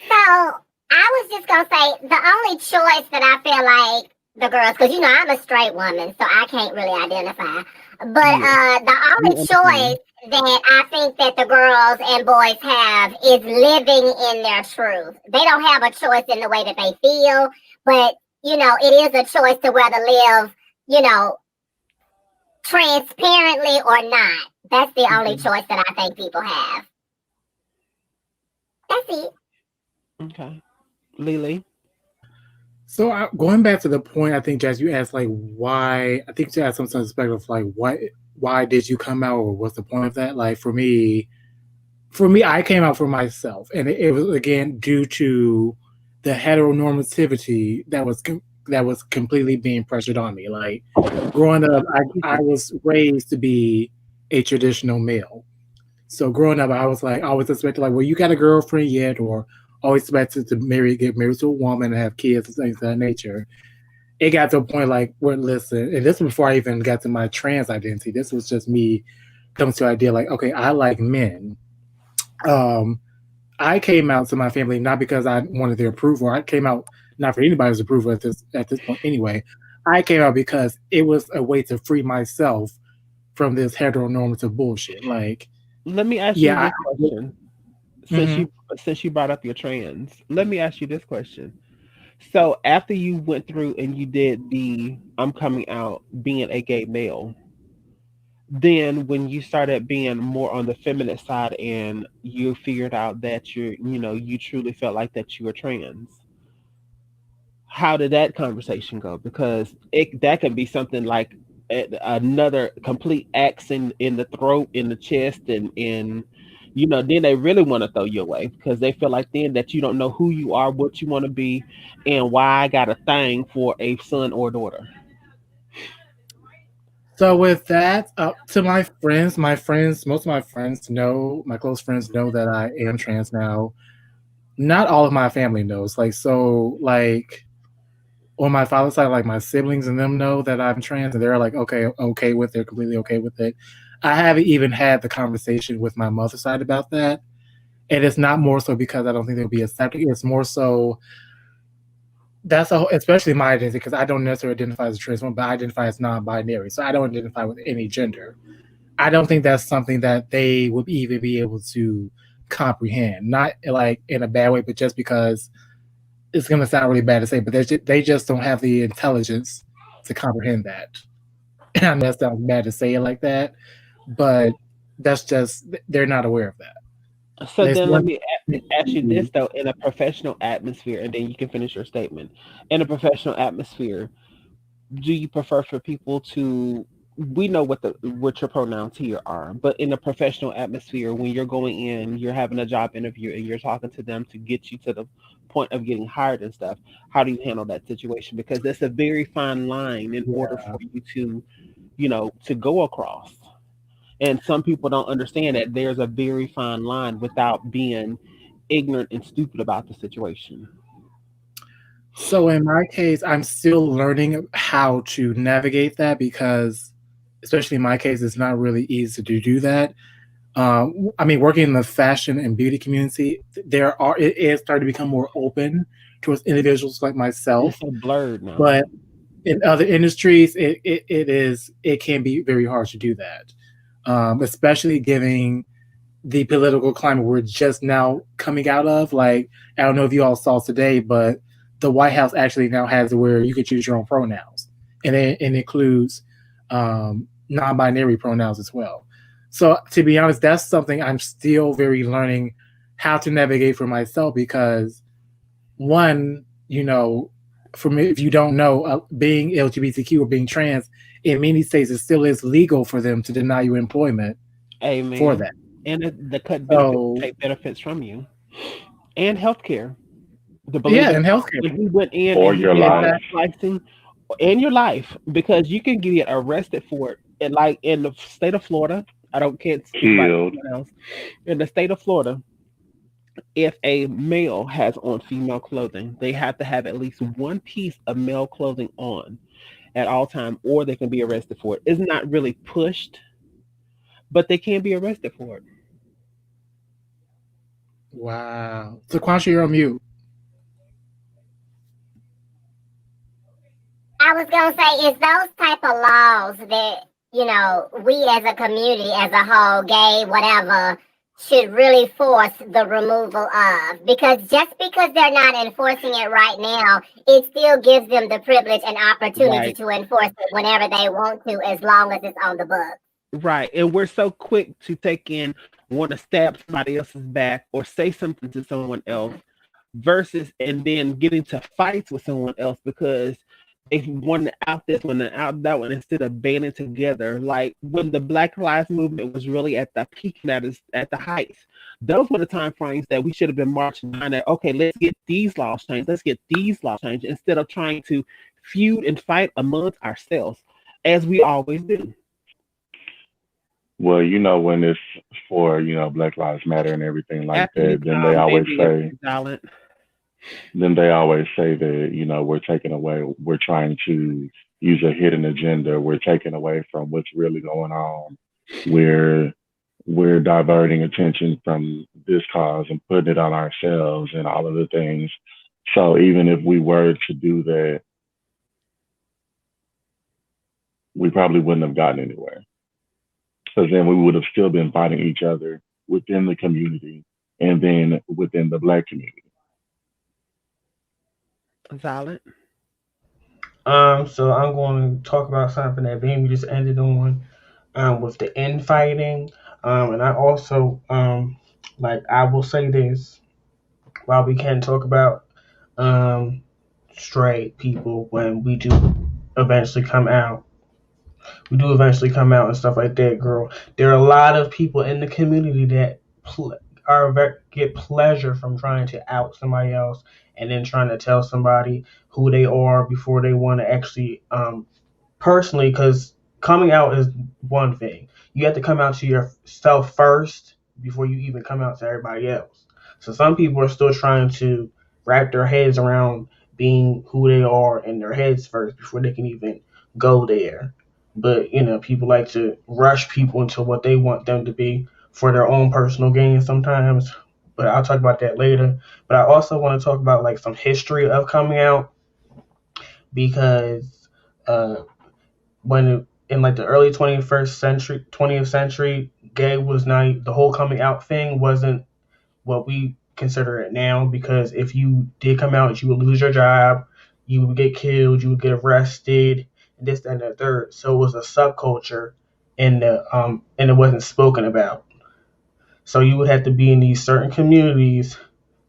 So I was just gonna say the only choice that I feel like the girls, because you know I'm a straight woman, so I can't really identify. But Yeah, the we only understand. choice that I think that the girls and boys have is living in their truth. They don't have a choice in the way that they feel, but you know it is a choice to whether live, you know, transparently or not. That's the only Mhm. choice that I think people have. That's it. Okay, Lily. So going back to the point, I think Jazz, you asked like why. I think you asked some perspective of like why did you come out or what's the point of that? Like for me, I came out for myself, and it was again due to the heteronormativity that was completely being pressured on me. Like growing up, I was raised to be a traditional male. So growing up, I was like, I always expected like, well, you got a girlfriend yet, or always expected to get married to a woman and have kids and things of that nature. It got to a point like where listen, and this was before I even got to my trans identity. This was just me coming to the idea like, okay, I like men. Um, I came out to my family not because I wanted their approval. I came out not for anybody's approval at this point anyway. I came out because it was a way to free myself from this heteronormative bullshit. Like, Let me ask you yeah, this question. Since mhm. you brought up your trans, let me ask you this question. So after you went through and you did the I'm coming out being a gay male, then when you started being more on the feminine side and you figured out that you truly felt like that you were trans, How did that conversation go? Because that can be something like another complete axe in the throat, in the chest, and in then they really want to throw you away because they feel like then that you don't know who you are, what you want to be, and why I got a thing for a son or daughter. So with that, to my friends, most of my friends know, my close friends know that I am trans now. Not all of my family knows. Like on my father's side, like my siblings and them know that I'm trans, and they're like okay with it, they're completely okay with it. I haven't even had the conversation with my mother's side about that, and it's not more so because I don't think they'll be accepting. It's more so especially my identity because I don't necessarily identify as a trans woman, but I identify as non-binary, so I don't identify with any gender. I don't think that's something that they would even be able to comprehend. Not like in a bad way, but just because it's going to sound really bad to say, but they just don't have the intelligence to comprehend that. And I know that sounds bad to say it like that, but that's just they're not aware of that. So There's then let one. me ask you this though, in a professional atmosphere, and then you can finish your statement. In a professional atmosphere, do you prefer for people to we know what your pronouns here are, but in a professional atmosphere, when you're going in, you're having a job interview and you're talking to them to get you to the point of getting hired and stuff, how do you handle that situation? Because it's a very fine line in order Yeah. for you to to go across. And some people don't understand that there's a very fine line without being ignorant and stupid about the situation. So in my case, I'm still learning how to navigate that because, especially in my case, it's not really easy to do that. I mean, working in the fashion and beauty community, it is starting to become more open towards individuals like It's myself. so blurred now. But in other industries, it can be very hard to do that, especially giving the political climate we're just now coming out of. Like, I don't know if you all saw today, but the White House actually now has it where you can choose your own pronouns, and it includes non-binary pronouns as well. So, to be honest, that's something I'm still very learning how to navigate for myself because one, for me, if you don't know, being LGBTQ or being trans in many states, it still is legal for them to deny you employment for Amen. that. And the cut benefits So take benefits from you. And healthcare. To believe yeah, it or and not, healthcare. when he went in or and he your did life that Exactly. slicing in your life, because you can get arrested for it. And like in the state of Florida, can't speak about killed. anyone else. In the state of Florida, if a male has on female clothing, they have to have at least one piece of male clothing on at all time, or they can be arrested for it. It's not really pushed, but they can be arrested for it. Wow. So Quasha, you're on mute. I was gonna say it's those type of laws that we as a community, as a whole, gay, whatever, should really force the removal of. Because just because they're not enforcing it right now, it still gives them the privilege and opportunity Right. to enforce it whenever they want to, as long as it's on the books. Right. And we're so quick to take in, want to stab somebody else's back or say something to someone else versus and then getting to fights with someone else because they want to out this one and out that one instead of banding together. Like when the Black Lives Movement was really at the peak and at the heights, those were the time frames that we should have been marching behind that. Okay, let's get these laws changed. Let's get these laws changed instead of trying to feud and fight amongst ourselves as we always do. Well, when it's for, Black Lives Matter and everything like After you that, calm baby and be silent. then they always say that, we're taking away, we're trying to use a hidden agenda. We're taking away from what's really going on. We're we're diverting attention from this cause and putting it on ourselves and all of the things. So even if we were to do that, we probably wouldn't have gotten anywhere because then we would have still been fighting each other within the community and then within the Black community. Silent. So I'm going to talk about something that Beam just ended on, with the infighting. And I also, like, I will say this while we can talk about, um, straight people when eventually come out. We do eventually come out and stuff like that, girl. There are a lot of people in the community that get pleasure from trying to out somebody else and then trying to tell somebody who they are before they want to actually personally, because coming out is one thing. You have to come out to yourself first before you even come out to everybody else. So some people are still trying to wrap their heads around being who they are in their heads first before they can even go there. But people like to rush people into what they want them to be for their own personal gain sometimes. But I'll talk about that later. But I also want to talk about like some history of coming out because uh, in like the early 20th century, gay was not the whole coming out thing wasn't what we consider it now, because if you did come out, you would lose your job, you would get killed, you would get arrested, and this, that, and the third. So it was a subculture, and it wasn't spoken about. So you would have to be in these certain communities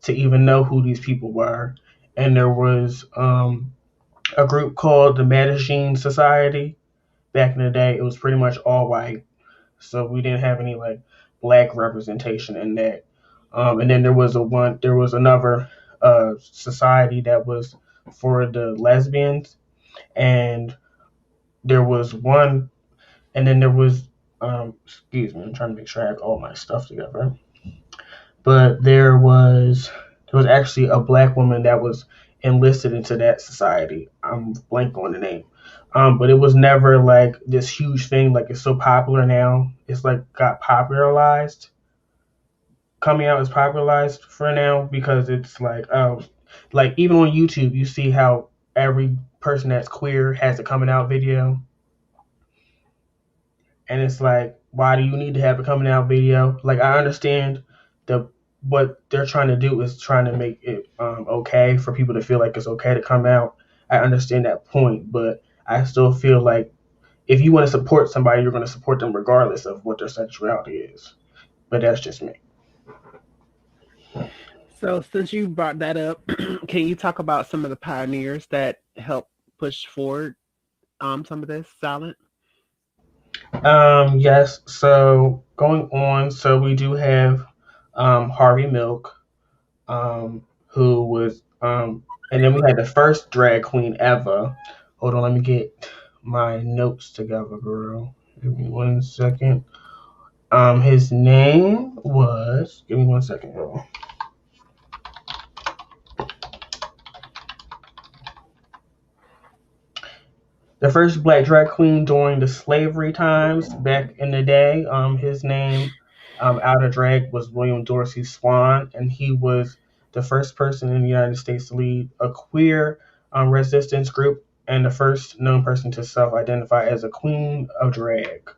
to even know who these people were. And there was a group called the Medellin Society. Back in the day, it was pretty much all white, so we didn't have any like black representation in that. And then there was another society that was for the lesbians, and there was one, and then there was excuse me, I'm trying to make sure I have all my stuff together. But there was actually a black woman that was enlisted into that society. I'm blank on the name. But it was never like this huge thing like it's so popular now. It's like got popularized. Coming out is popularized for now because it's like even on YouTube you see how every person that's queer has a coming out video, and it's like, why do you need to have a coming out video? Like, I understand the what they're trying to do is trying to make it okay for people to feel like it's okay to come out. I understand that point, but I still feel like if you want to support somebody, you're going to support them regardless of what their sexuality is. But that's just me. So, since you brought that up, can you talk about some of the pioneers that helped push forward some of this silent? Yes. So going on, so we do have Harvey Milk, who was and then we had the first drag queen ever. Hold on, let me get my notes together, girl. Give me 1 second. His name was. Give me 1 second, girl. The first black drag queen during the slavery times back in the day. His name out of drag was William Dorsey Swan, and he was the first person in the United States to lead a queer resistance group and the first known person to self-identify as a queen of drag.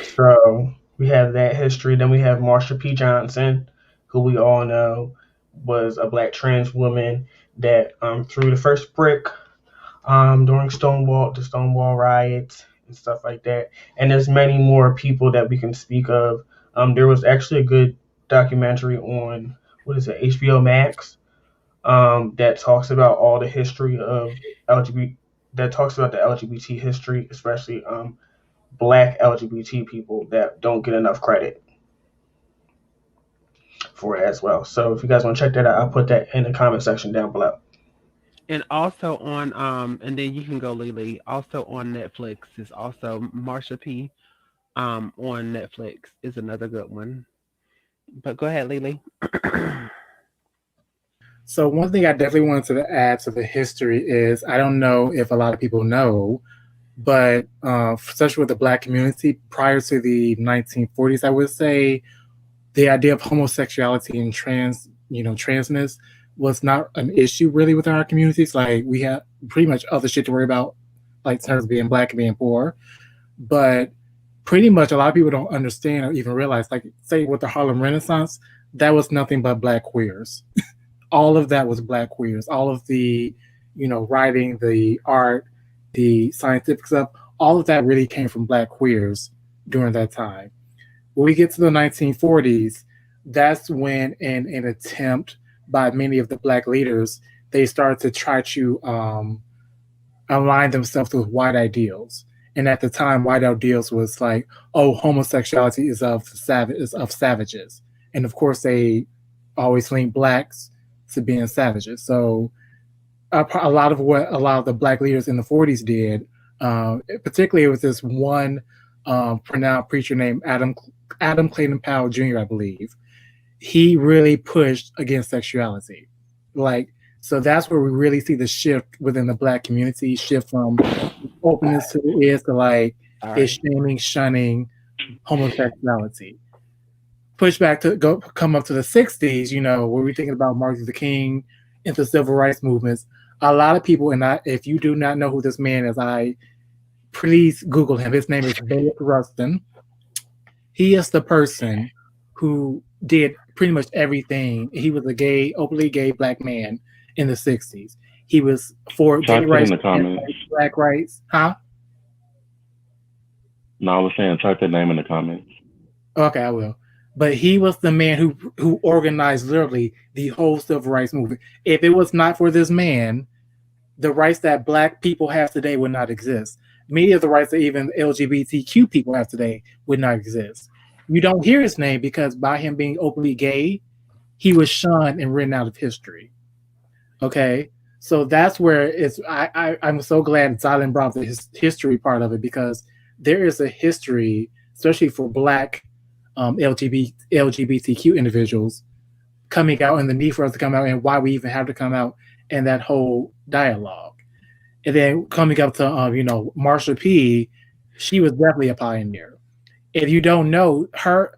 So we have that history. Then we have Marsha P. Johnson, who we all know was a black trans woman that threw the first brick during the Stonewall riots and stuff like that. And there's many more people that we can speak of. There was actually a good documentary on what is it, HBO Max, that talks about all the history of LGBT, that talks about the LGBT history, especially black LGBT people that don't get enough credit for it as well. So if you guys want to check that out, I'll put that in the comment section down below. And also on and then you can go Lily. Also on Netflix is also Marsha P. On Netflix is another good one. But go ahead, Lily. So one thing I definitely wanted to add to the history is I don't know if a lot of people know, but especially with the black community prior to the 1940s, I would say the idea of homosexuality and transness was not an issue really within our communities. Like we had pretty much other shit to worry about, like in terms of being black and being poor. But pretty much a lot of people don't understand or even realize, like say with the Harlem Renaissance, that was nothing but black queers. All of that was black queers. All of the, writing, the art, the scientific stuff, all of that really came from black queers during that time. When we get to the 1940s, that's when, in an attempt by many of the black leaders, they started to try to align themselves with white ideals. And at the time, white ideals was like, oh, homosexuality is of savages, and of course they always link blacks to being savages. So a lot of what a lot of the black leaders in the 40s did, particularly with this one pronounced preacher named Adam Clayton Powell Jr., I believe, he really pushed against sexuality. Like, so that's where we really see the shift within the black community, shift from openness to the ears to like is shaming, shunning homosexuality. Pushback to go come up to the 60s, you know, where we're thinking about Martin Luther King into civil rights movements. A lot of people, and if you do not know who this man is, please Google him. His name is Bayard Rustin. He is the person who did pretty much everything. He was a openly gay black man in the 60s. He was for gay rights, black rights. Huh? No, I was saying type that name in the comments. Okay, I will. But he was the man who organized literally the whole civil rights movement. If it was not for this man, the rights that black people have today would not exist. Many of the rights that even LGBTQ people have today would not exist. You don't hear his name because by him being openly gay, he was shunned and written out of history. Okay, so that's where I'm so glad Silent brought the history part of it, because there is a history, especially for black LGBTQ individuals, coming out and the need for us to come out and why we even have to come out and that whole dialogue. And then coming up to Marsha P, she was definitely a pioneer. If you don't know her,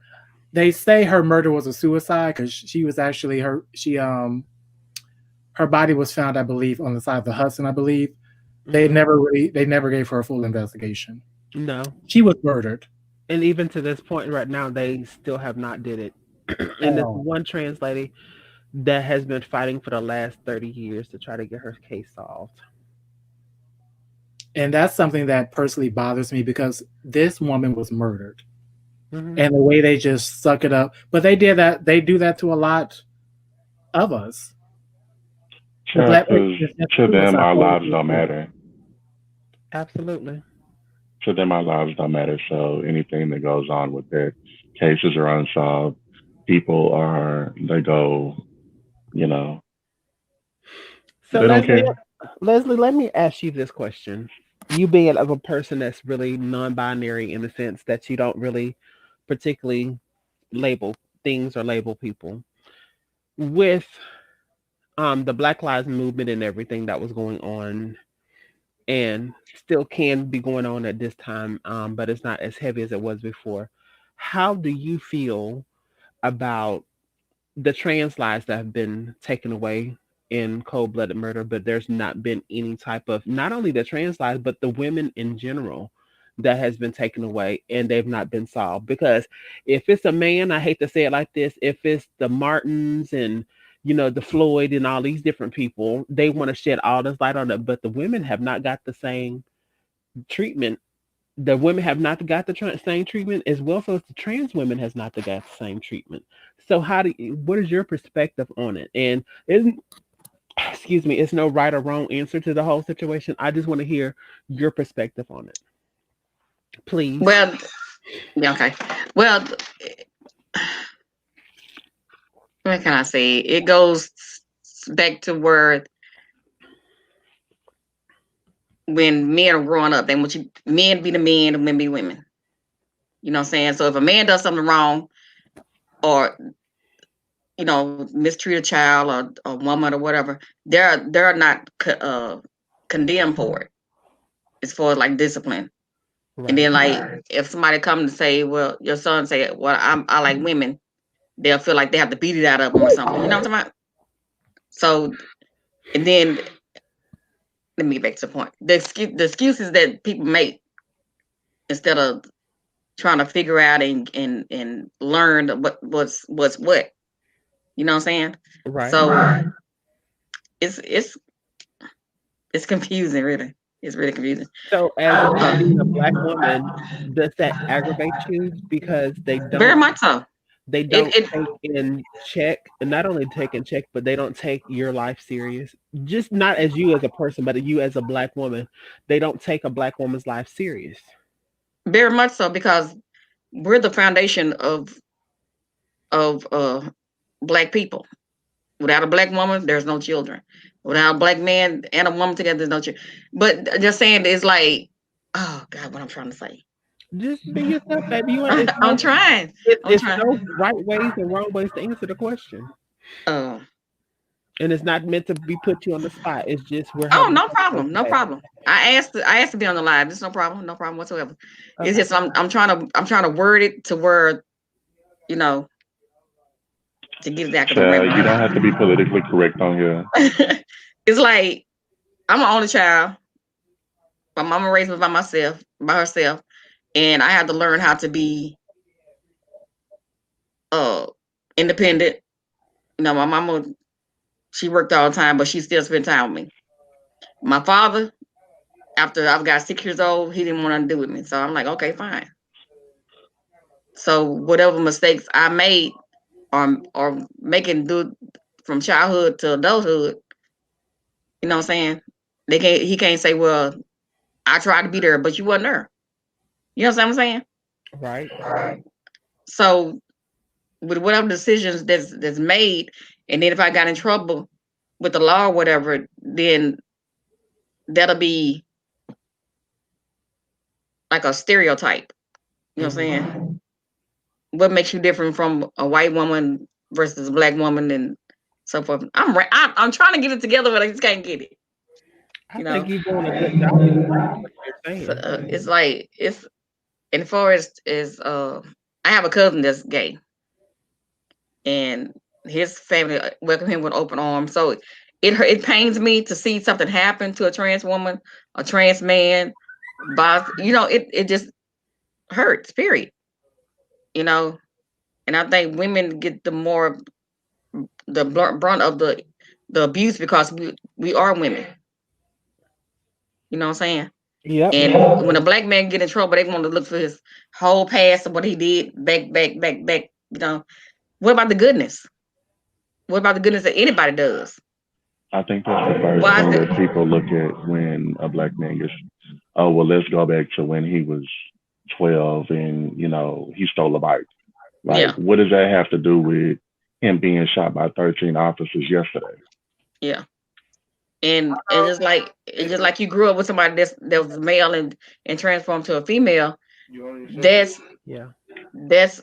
they say her murder was a suicide because she was actually her body was found, I believe, on the side of the Hudson. I believe they never gave her a full investigation. No, she was murdered. And even to this point right now, they still have not did it. And this one trans lady that has been fighting for the last 30 years to try to get her case solved. And that's something that personally bothers me, because this woman was murdered. Mm-hmm. And the way they just suck it up. But they do that to a lot of us. Sure, to them, our lives don't matter. Absolutely. To them, our lives don't matter. So anything that goes on with their cases are unsolved. They go, So they don't care. Leslie, let me ask you this question. You being of a person that's really non-binary in the sense that you don't really particularly label things or label people. With the Black Lives Movement and everything that was going on and still can be going on at this time, but it's not as heavy as it was before. How do you feel about the trans lives that have been taken away in cold-blooded murder, but there's not been any type of, not only the trans lives, but the women in general that has been taken away and they've not been solved? Because if it's a man, I hate to say it like this, if it's the Martins and the Floyd and all these different people, they want to shed all this light on it, but the women have not got the same treatment. The women have not got the same treatment, as well as the trans women has not got the same treatment. So what is your perspective on it? And it's no right or wrong answer to the whole situation. I just want to hear your perspective on it, please. Well, okay. Well, what can I say? It goes back to where when men are growing up, they want men be the men and women be women. You know what I'm saying? So if a man does something wrong or mistreat a child or a woman or whatever, they're not condemned for it as far as like discipline. Right. And then like if somebody comes to say, well, your son say, well, I like women, they'll feel like they have to beat it out of them or something. You know what I'm talking about? So, and then let me get back to the point. The excuses that people make instead of trying to figure out and learn what's what. You know what I'm saying? Right. So it's confusing, really. It's really confusing. So as being a Black woman, does that aggravate you because they don't? Very much so. They It don't it take in check, and not only take in check, but they don't take your life serious. Just not as you as a person, but you as a black woman. They don't take a black woman's life serious. very much so because we're the foundation of black people. Without a black woman, there's no children. Without a black man and a woman together, there's no children. But just saying it's like, oh God, what I'm trying to say. Just be yourself, baby. You ain't. It's I'm no. trying. I'm It's trying. no right ways and wrong ways to answer the question, Uh, and it's not meant to be put you on the spot. It's just we're oh, having no a conversation, problem. No baby. problem. I asked to be on the live. There's no problem. No problem whatsoever. It's Okay. just I'm trying to word it to where, you know, to get it back in the right Child, you don't mind. have to be politically correct on here. It's like I'm an only child. My mama raised me by herself, and I had to learn how to be uh independent. My mama, she worked all the time, but she still spent time with me. My father, after I got 6 years old, he didn't want nothing to do with me. So I'm like, okay, fine. So whatever mistakes I made or making do from childhood to adulthood, you know what I'm saying? He can't say, well, I tried to be there, but you wasn't there. You know what I'm saying? Right. So with whatever decisions that's made, and then if I got in trouble with the law or whatever, then that'll be like a stereotype. You know what I'm Hmm. saying? What makes you different from a white woman versus a black woman and so forth. I'm trying to get it together, but I just can't get it. I You think know, you're doing a good job explaining what you're so, saying. it's like it's and far as I have a cousin that's gay, and his family welcomed him with open arms. So it pains me to see something happen to a trans woman, a trans man, it just hurts. Period. You know, and I think women get the brunt of the abuse because we are women. You know what I'm saying? Yep. And when a black man get in trouble, they want to look for his whole past of what he did back. You know, what about the goodness? What about the goodness that anybody does? I think that's the first Why is thing it? that people look at when a black man gets. Oh well, let's go back to when he was 12 and he stole a bike. Like, Yeah, what does that have to do with him being shot by 13 officers yesterday? yeah. And just like you grew up with somebody that was male and transformed to a female, that's Yeah. that's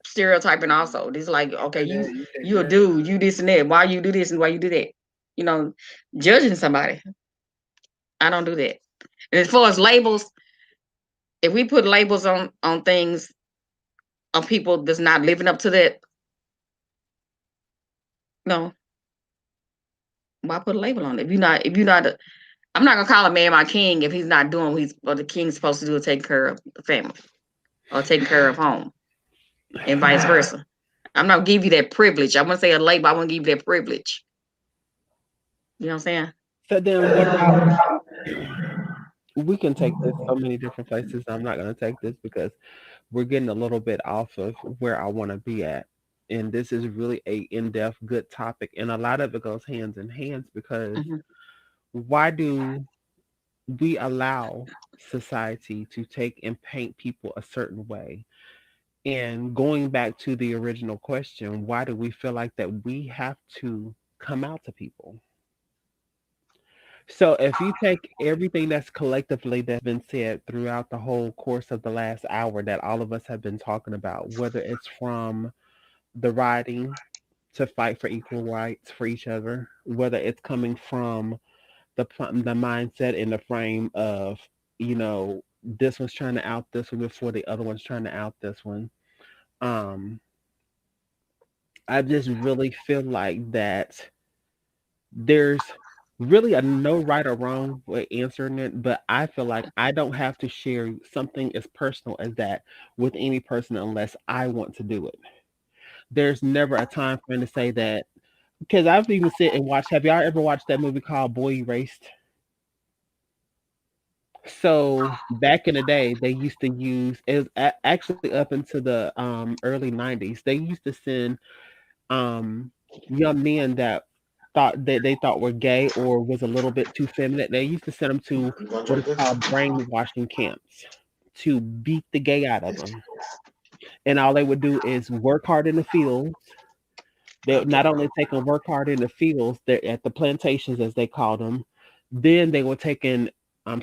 stereotyping also. It's like, okay, you a dude, you this and that. Why you do this and why you do that? You know, judging somebody. I don't do that. And as far as labels, if we put labels on things on people that's not living up to that, no, why put a label on it? If you're not I'm not gonna call a man my king if he's not doing what the king's supposed to do, taking care of the family or taking care of home, and vice versa. I'm not gonna give you that privilege. I wouldn't say a label. I want to give you that privilege. You know what I'm saying? So then, what about we can take this so many different places. I'm not going to take this because we're getting a little bit off of where I want to be at. And this is really a in-depth good topic, and a lot of it goes hands in hands because Mhm. why do we allow society to take and paint people a certain way? And going back to the original question, why do we feel like that we have to come out to people? So if you take everything that's collectively that's been said throughout the whole course of the last hour that all of us have been talking about, whether it's from the writing to fight for equal rights for each other, whether it's coming from the mindset and the frame of, this one's trying to out this one before the other one's trying to out this one. Um, I just really feel like that there's really a no right or wrong way answering it, but I feel like I don't have to share something as personal as that with any person unless I want to do it. There's never a time frame to say that because I've even sit and watched. Have y'all ever watched that movie called Boy Erased? So back in the day, they used to use it was actually up into the early '90s. They used to send um young men that thought that they thought were gay or was a little bit too feminine. They used to send them to what is called brainwashing camps to beat the gay out of them. And all they would do is work hard in the fields. They would not only take and work hard in the fields, they're at the plantations as they called them. Then they would take and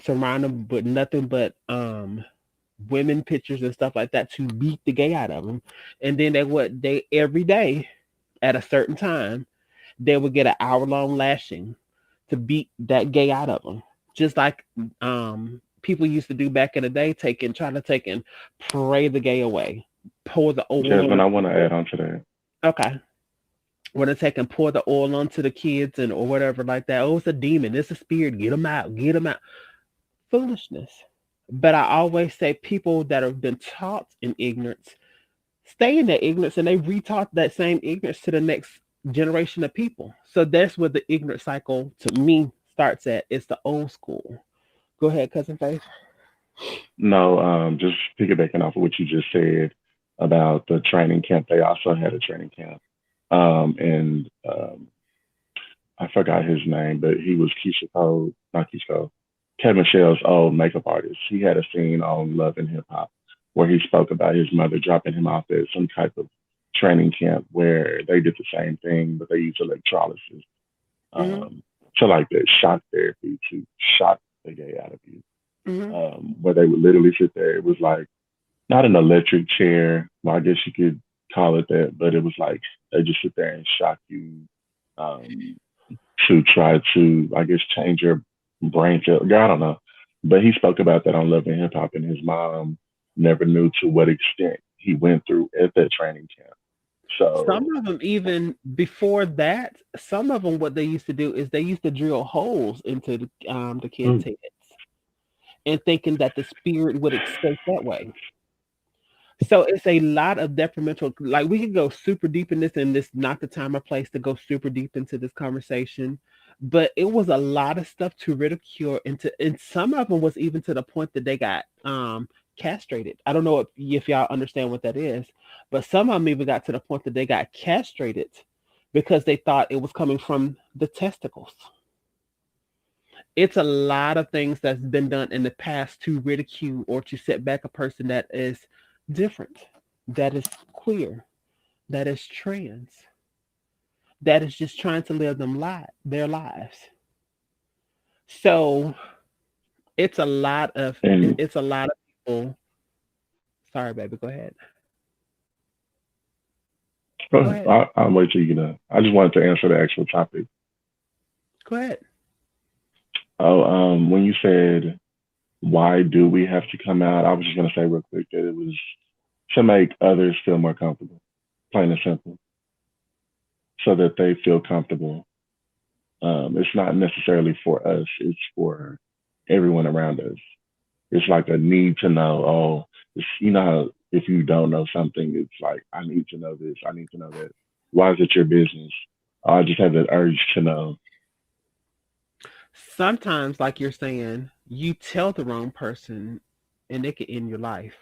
surround them with nothing but women pictures and stuff like that to beat the gay out of them. And then they every day at a certain time they would get an hour-long lashing to beat that gay out of them. Just like people used to do back in the day, try to take and pray the gay away, pour the oil on Jasmine, the I want to kids. add on to that. Okay, want to take and pour the oil onto the kids and or whatever like that. Oh, it's a demon, it's a spirit. Get them out, get them out. Foolishness. But I always say people that have been taught in ignorance stay in that ignorance and they retaught that same ignorance to the next generation of people. So that's where the ignorant cycle to me starts at. It's the old school. Go ahead, cousin Faith. No, just piggybacking off of what you just said about the training camp. They also had a training camp, and I forgot his name, but he was Keisha Cole, not Keisha Cole, Kevin Michelle's old makeup artist. He had a scene on Love and Hip Hop where he spoke about his mother dropping him off at some type of training camp where they did the same thing, but they used electrolysis Mm-hmm. to like that shock therapy to shock the gay out of you. Mm-hmm. Where they would literally sit there. It was like not an electric chair. Well, I guess you could call it that, but it was like they just sit there and shock you um, to try to, I guess, change your brain cell. I don't know. But he spoke about that on Love and Hip Hop, and his mom never knew to what extent he went through at that training camp. Some So, of them, even before that, some of them, what they used to do is they used to drill holes into the kids' mm, heads and thinking that the spirit would escape that way. So it's a lot of detrimental. Like we could go super deep in this, and this not the time or place to go super deep into this conversation. But it was a lot of stuff to ridicule, and some of them was even to the point that they got castrated. I don't know if y'all understand what that is, but some of them even got to the point that they got castrated because they thought it was coming from the testicles. It's a lot of things that's been done in the past to ridicule or to set back a person that is different, that is queer, that is trans, that is just trying to live their lives. So and it's a lot of people. Sorry, baby, go ahead. Go ahead. I'll wait till you get done. I just wanted to answer the actual topic. Go ahead. Oh, when you said why do we have to come out, I was just gonna say real quick that it was to make others feel more comfortable, plain and simple, so that they feel comfortable. It's not necessarily for us; it's for everyone around us. It's like a need to know. Oh, you know how if you don't know something, it's like I need to know this. I need to know that. Why is it your business? I just have that urge to know. Sometimes, like you're saying, you tell the wrong person and it could end your life.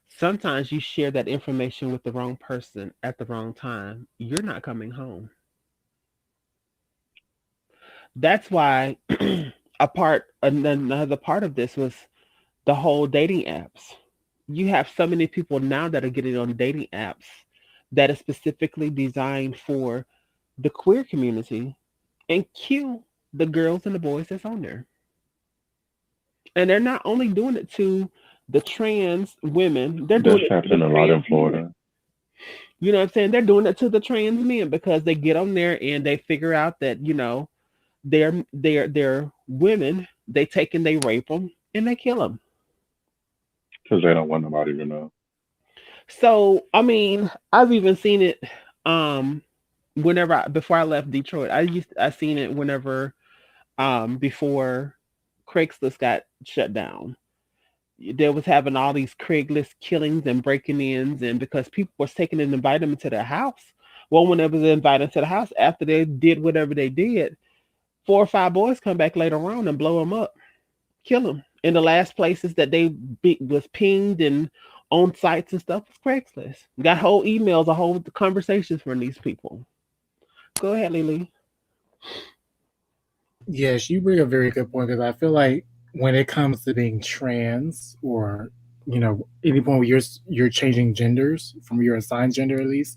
Sometimes you share that information with the wrong person at the wrong time. You're not coming home. That's why another part of this was the whole dating apps. You have so many people now that are getting on dating apps that is specifically designed for the queer community and kill the girls and the boys that's on there. And they're not only doing it to the trans women, they're doing That's it to the happening a lot trans in men. Florida. You know what I'm saying? They're doing it to the trans men because they get on there and they figure out that, they're women, they take and they rape them and they kill them. Because they don't want nobody to know. So, I mean, I've even seen it before I left Detroit. I seen it whenever before Craigslist got shut down. They was having all these Craigslist killings and breaking ins, and because people was taking and inviting them to their house. Well, when they was invited to the house, after they did whatever they did, 4 or 5 boys come back later on and blow them up. kill them. And the last places that was pinged and on sites and stuff was Craigslist. Got whole emails, a whole conversations from these people. Go ahead, Lily. Yes, you bring a very good point because I feel like when it comes to being trans or any point where you're changing genders from your assigned gender at least,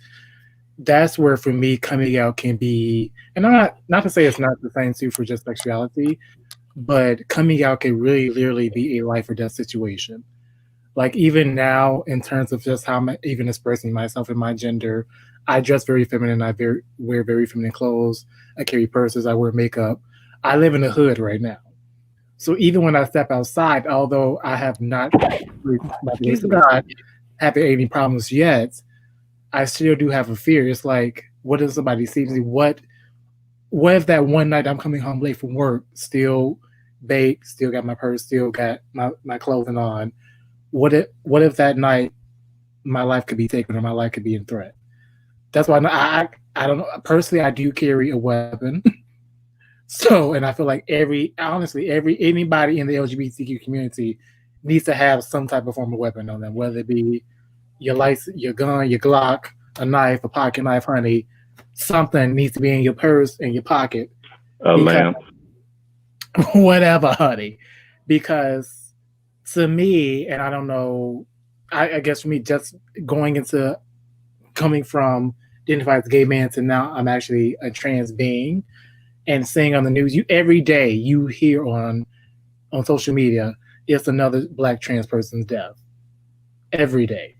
that's where for me coming out can be, and I'm not to say it's not the same too for just sexuality, but coming out can really literally be a life or death situation. Like even now, in terms of just how I'm even expressing myself in my gender, I dress very feminine. Wear very feminine clothes. I carry purses. I wear makeup. I live in the hood right now. So even when I step outside, although I have not, by the grace Excuse of me. God, having any problems yet, I still do have a fear. It's like, what if somebody sees me? What if that one night I'm coming home late from work, still baked, still got my purse, still got my clothing on? What if that night my life could be taken or my life could be in threat? That's why I don't know. Personally, I do carry a weapon. So, and I feel like honestly, anybody in the LGBTQ community needs to have some type of form of weapon on them, whether it be your license, your gun, your Glock, a knife, a pocket knife, honey. Something needs to be in your purse, in your pocket, A because lamp. whatever, honey. Because to me, and I don't know, I guess for me, just going into coming from identified as a gay man to now I'm actually a trans being and seeing on the news, you every day you hear on social media, it's another black trans person's death every day.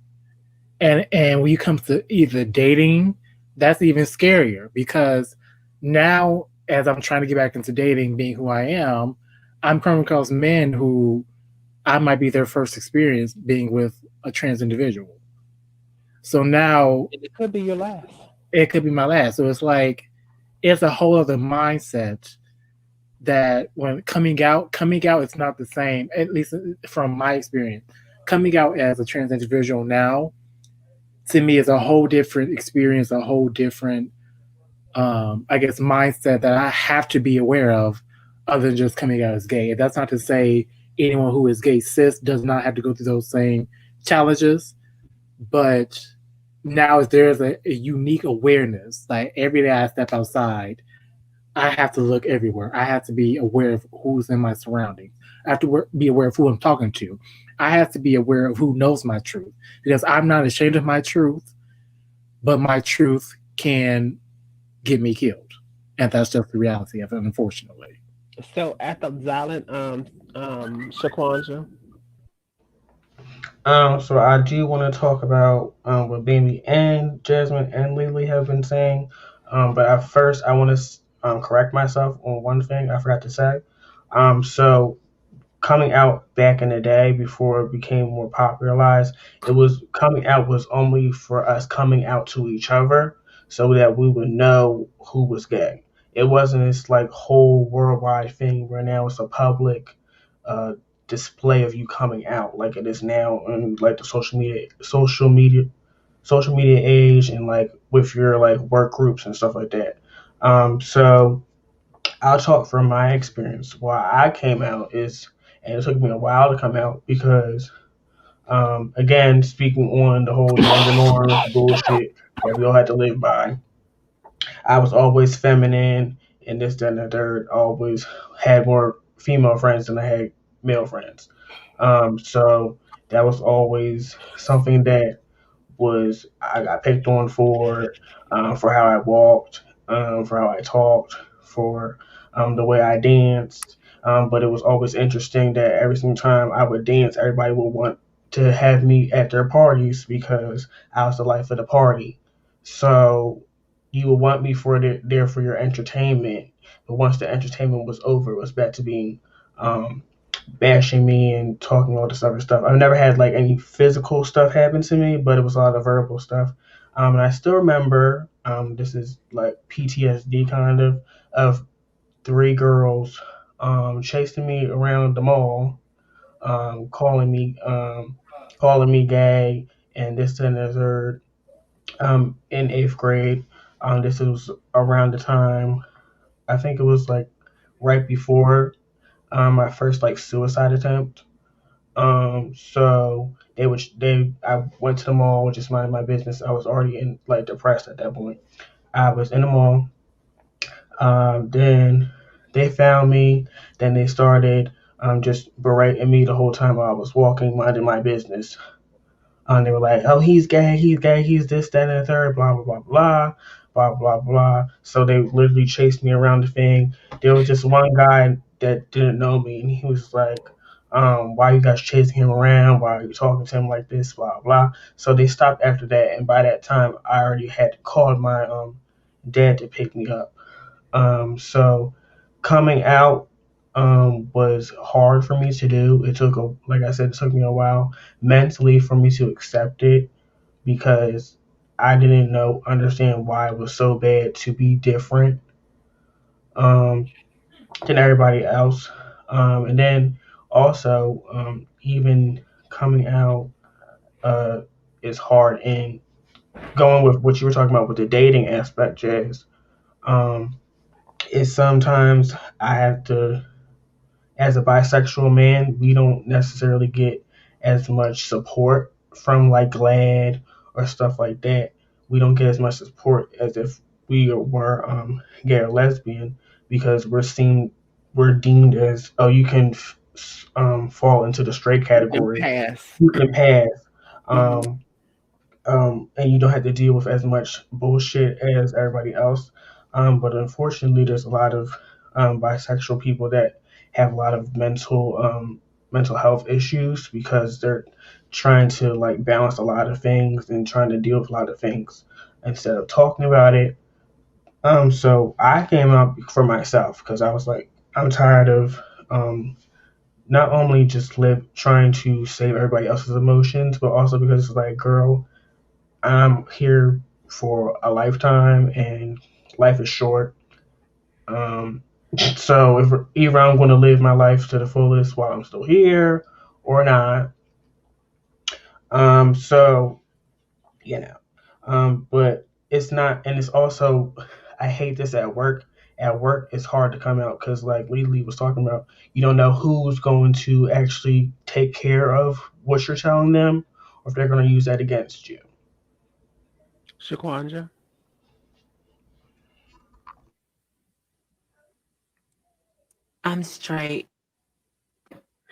And when you come to either dating, that's even scarier because now as I'm trying to get back into dating, being who I am, I'm coming across men who I might be their first experience being with a trans individual. So now And it could be your last. it could be my last. So it's like it's a whole other mindset that when coming out is not the same, at least from my experience. Coming out as a trans individual now to me is a whole different experience, a whole different I guess mindset that I have to be aware of other than just coming out as gay. That's not to say anyone who is gay cis does not have to go through those same challenges, but now there's a unique awareness. Like every day I step outside, I have to look everywhere. I have to be aware of who's in my surroundings. I have to be aware of who I'm talking to. I have to be aware of who knows my truth because I'm not ashamed of my truth, but my truth can get me killed. And that's just the reality of it, unfortunately. So at the Silent, Shaquanja. So I do want to talk about what Baby and Jasmine and Lily have been saying. But at first, I want to correct myself on one thing I forgot to say. So coming out back in the day before it became more popularized, it was coming out was only for us coming out to each other so that we would know who was gay. It wasn't this like whole worldwide thing where now it's a public uh, display of you coming out like it is now in like the social media age and like with your like work groups and stuff like that. So I'll talk from my experience. Why I came out is, and it took me a while to come out because, again, speaking on the whole gender norms bullshit that we all had to live by, I was always feminine and this, that, and the third. Always had more female friends than I had male friends. So that was always something that was I got picked on for how I walked, for how I talked, for the way I danced. But it was always interesting that every single time I would dance, everybody would want to have me at their parties because I was the life of the party. So you would want me there for your entertainment, but once the entertainment was over, it was back to being um, bashing me and talking all this other stuff. I've never had like any physical stuff happen to me, but it was a lot of verbal stuff. And I still remember, this is like PTSD kind of three girls chasing me around the mall, um, calling me um, calling me gay and this and the third. In eighth grade, this was around the time I think it was like right before my first like suicide attempt. So I went to the mall, just minding my business. I was already in like depressed at that point. I was in the mall. Then they found me. Then they started just berating me the whole time while I was walking, minding my business. They were like, "Oh, he's gay, he's this, that, and the third, blah blah blah blah, blah blah blah." So they literally chased me around the thing. There was just one guy that didn't know me, and he was like, "Why are you guys chasing him around? Why are you talking to him like this? Blah blah." So they stopped after that, and by that time, I already had called my dad to pick me up. So coming out was hard for me to do. Like I said, it took me a while mentally for me to accept it because I didn't understand why it was so bad to be different um, than everybody else. And then also, even coming out is hard. And going with what you were talking about with the dating aspect, Jazz, um, is sometimes I have to, as a bisexual man, we don't necessarily get as much support from like GLAD or stuff like that. We don't get as much support as if we were gay or lesbian because we're deemed as, oh, you can fall into the straight And category, pass. you can pass. Mhm. Um, and you don't have to deal with as much bullshit as everybody else. But unfortunately, there's a lot of bisexual people that have a lot of mental health issues because they're trying to like balance a lot of things and trying to deal with a lot of things instead of talking about it. So I came out for myself because I was like, I'm tired of um, not only just live trying to save everybody else's emotions, but also because it's like, girl, I'm here for a lifetime, and life is short. Um, so if either I'm going to live my life to the fullest while I'm still here, or not. So you know, but it's not, and it's also, I hate this at work. At work, it's hard to come out because, like Lee was talking about, you don't know who's going to actually take care of what you're telling them, or if they're going to use that against you. Shaquanja. I'm straight.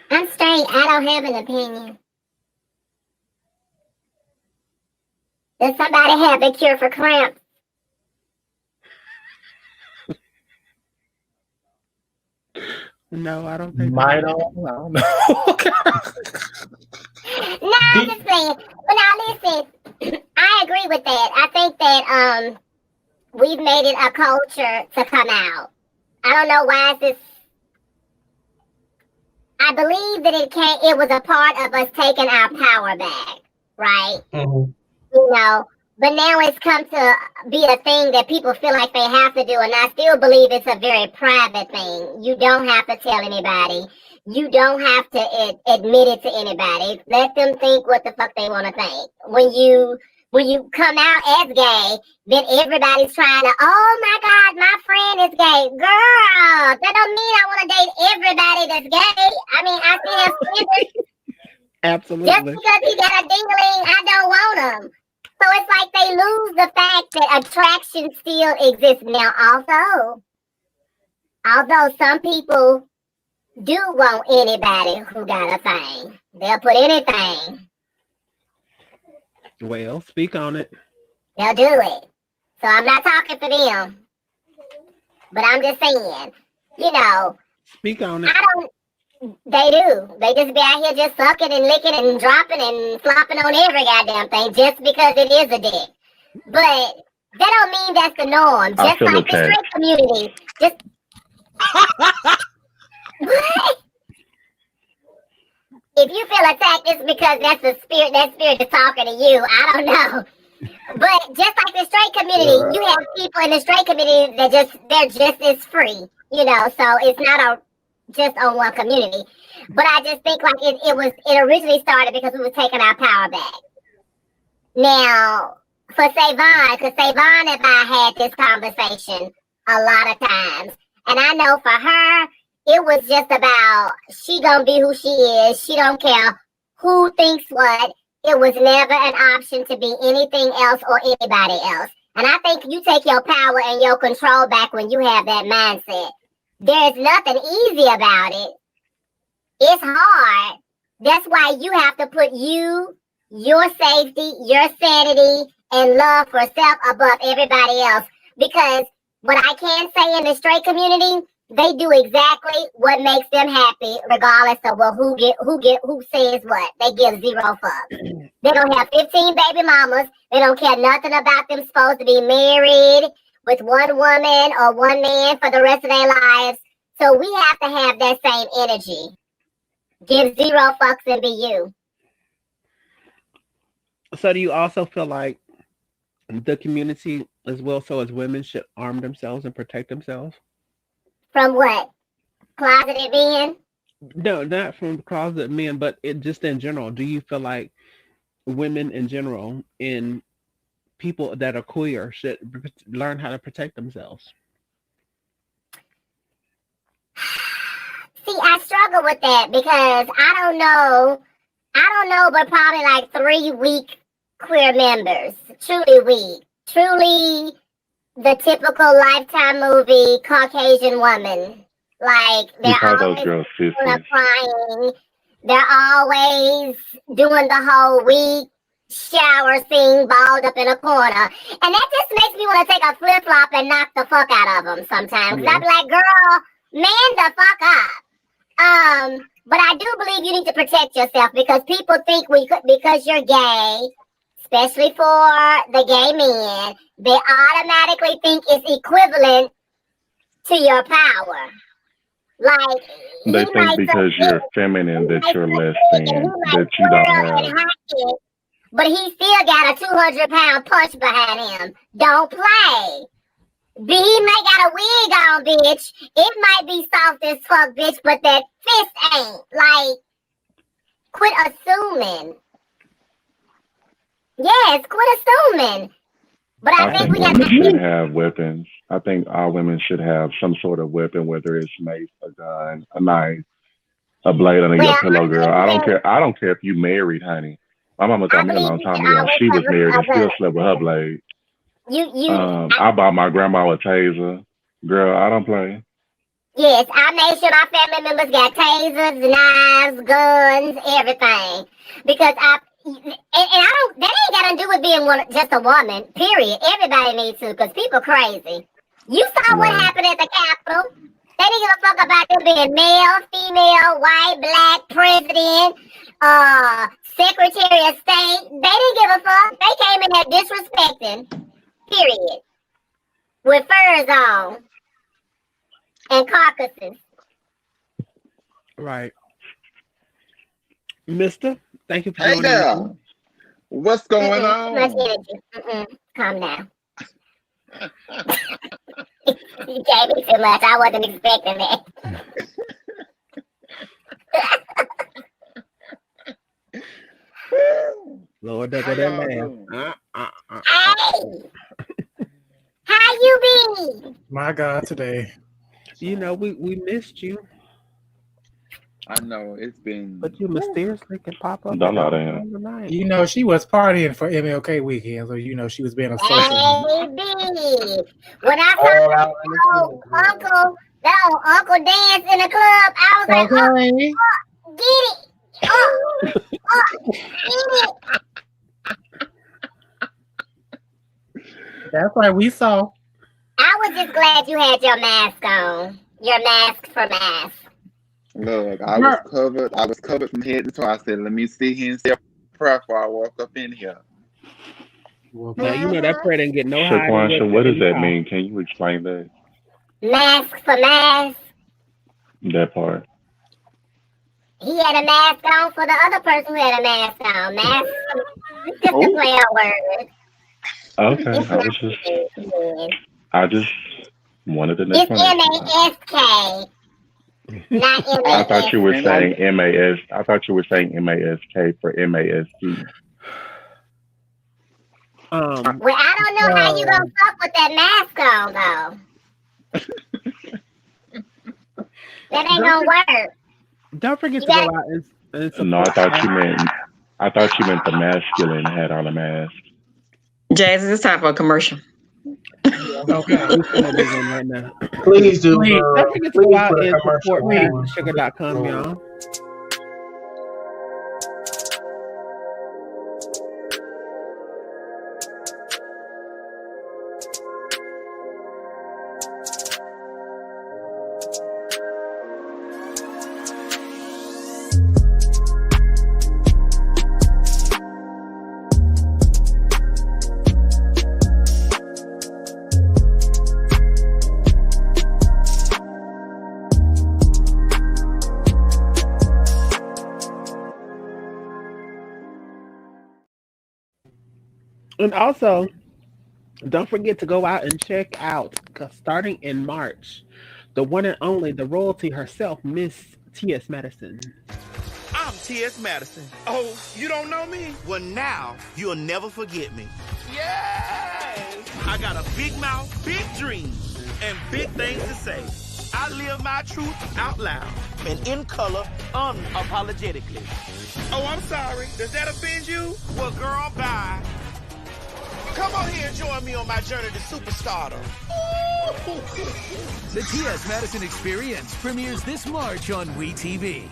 I'm straight. I don't have an opinion. Does somebody have a cure for cramps? No, I don't think they Might do. I don't know. No, I'm just saying. But now listen, I agree with that. I think that we've made it a culture to come out. I don't know why it's this. I believe that it was a part of us taking our power back, right? Mm-hmm. You know, but now it's come to be a thing that people feel like they have to do, and I still believe it's a very private thing. You don't have to tell anybody. You don't have to admit it to anybody. Let them think what the fuck they want to think. When you come out as gay, then everybody's trying to, oh my God, my friend is gay. Girl, that don't mean I want to date everybody that's gay. I mean, I still have standards. Just Absolutely. because he got a dingling, I don't want him. So it's like they lose the fact that attraction still exists. Now, although some people do want anybody who got a thing, they'll put anything, Well, speak on it. they'll do it. So I'm not talking for them, but I'm just saying, you know, Speak on it. I don't. They do. They just be out here just sucking and licking and dropping and flopping on every goddamn thing just because it is a dick. But that don't mean that's the norm. I Just feel like the attacked. straight community. Just if you feel attacked, it's because that's the spirit. That spirit is talking to you. I don't know. But just like the straight community, you have people in the straight community that they're just as free. You know, so it's not just on one community. But I just think like it originally started because we were taking our power back. Now, for Savon, because Savon and I had this conversation a lot of times. And I know for her, it was just about she gonna be who she is. She don't care who thinks what. It was never an option to be anything else or anybody else. And I think you take your power and your control back when you have that mindset. There's nothing easy about it. It's hard. That's why you have to put you, your safety, your sanity, and love for self above everybody else. Because what I can say in the straight community, they do exactly what makes them happy, regardless of who says what. They give zero fucks. They don't have 15 baby mamas. They don't care nothing about them supposed to be married with one woman or one man for the rest of their lives. So we have to have that same energy. Give zero fucks and be you. So do you also feel like the community as well, so as women should arm themselves and protect themselves? From what? Closeted men? No, not from closet men, but it just in general. Do you feel like women in general and people that are queer should learn how to protect themselves? See, I struggle with that because I don't know, but probably like 3 weak queer members. Truly weak. Truly the typical Lifetime movie Caucasian woman. Like, We they're call those always girls sissies. crying. They're always doing the whole week shower scene balled up in a corner. And that just makes me want to take a flip-flop and knock the fuck out of them sometimes. Yeah. I'd be like, girl, man the fuck up. But I do believe you need to protect yourself because people think because you're gay, especially for the gay men, they automatically think it's equivalent to your power. Like, They think because you're feminine that you're less than, that you don't have. But he still got a 200-pound punch behind him. Don't play. He might got a wig on, bitch. It might be soft as fuck, bitch, but that fist ain't. Like, quit assuming. Yes, quit assuming. But I think we women have should to. have weapons. I think all women should have some sort of weapon, whether it's mace, a gun, a knife, a blade under your pillow, girl. I don't care. I don't care if you married, honey. My mama told me a long time ago she was married and still slept with her blade. I bought my grandma a taser. Girl, I don't play. Yes, I made sure my family members got tasers, knives, guns, everything. Because I don't, that ain't got to do with being just a woman, period. Everybody needs to, because people crazy. You saw what happened at the Capitol. They didn't give a fuck about them being male, female, white, black, president, secretary of state. They didn't give a fuck. They came in there disrespecting, period. With furs on and carcasses. Right. Mister, thank you for Hey joining there. me. What's going Too much on? energy. Calm down. You gave me too much. I wasn't expecting that. Lord, that How go that y'all laugh. doing? Hey, how you be? My God, today. You know, we missed you, I know it's been. but you mysteriously can pop up Don't at lie to any him. time tonight. You know, she was partying for MLK weekend, so you know she was being a social. Baby, when I All saw out in the field, that old uncle dance in the club, I was like, Okay. oh, get it. Get it. That's right, we saw. I was just glad you had your mask on. Your mask for mask. Look, I was covered from head to toe. I said, let me see here and say a prayer before I walk up in here. Now you know that prayer didn't get no higher than Shaquansha, what does that now. mean? Can you explain that? Mask for mask. That part. He had a mask on for the other person who had a mask on. Mask. It's just a play on words. Okay, It's not I just wanted to know. It's M-A-S-K. Not M-A-S. I thought you were saying M-A-S. I thought you were saying M-A-S-K for M-A-S-T. Well, I don't know how you gonna fuck with that mask on, though. That ain't gonna work. Don't forget You to go gotta. out and No, I support thought us. you meant. I thought you meant the masculine had on a mask. Jazz, it's time for a commercial. Okay. We're gonna do one right now. Please do, Please. girl. Don't forget to go Please out put a and commercial support on. PassionSugar.com, y'all. And also, don't forget to go out and check out, because starting in March, the one and only, the royalty herself, Miss T.S. Madison. I'm T.S. Madison. Oh, you don't know me? Well, now you'll never forget me. Yes! I got a big mouth, big dreams, and big things to say. I live my truth out loud and in color unapologetically. Oh, I'm sorry. Does that offend you? Well, girl, bye. Come on here and join me on my journey to superstardom. The T.S. Madison Experience premieres this March on WeTV.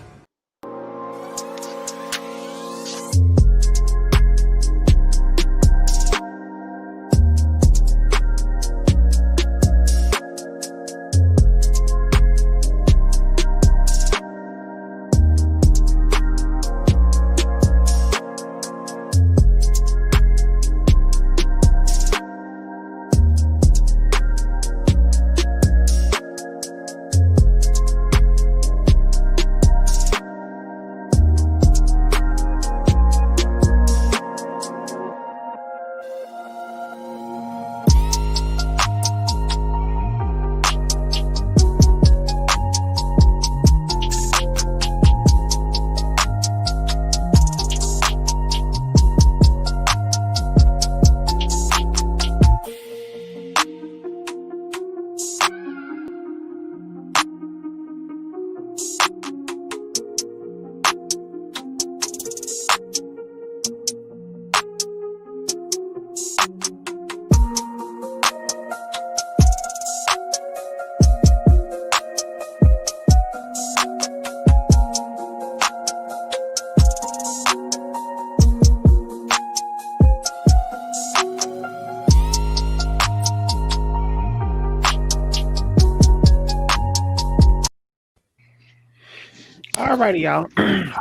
Alrighty, y'all.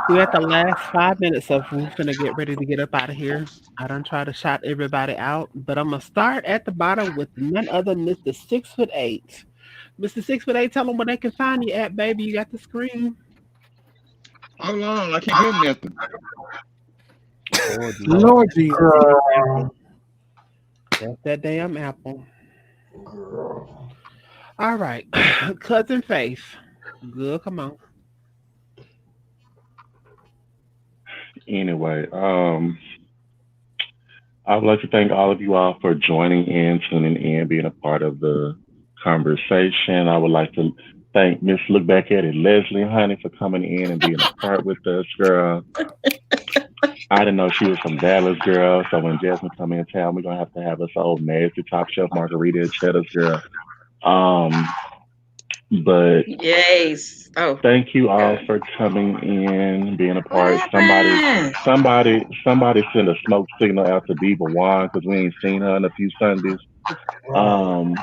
We're at the last 5 minutes of we're gonna get ready to get up out of here. I don't try to shout everybody out, but I'm gonna start at the bottom with none other than Mr. 6'8". Mr. 6'8", tell them where they can find you at, baby. You got the screen. Hold on, I can't hear nothing. Lord, Lord Jesus. Girl. that's that damn apple. Girl. All right, cousin Faith. Good, come on. Anyway, I would like to thank all of you all for joining in, tuning in, being a part of the conversation. I would like to thank Miss Look Back at It, Leslie Honey, for coming in and being a part with us, girl. I didn't know she was from Dallas, girl. So when Jasmine come in town, we're gonna have us old nasty top shelf margarita and cheddars, girl. But Yes. Oh. thank you all God. for coming in, being a What part. happened? Somebody send a smoke signal out to Diva Juan because we ain't seen her in a few Sundays. Um,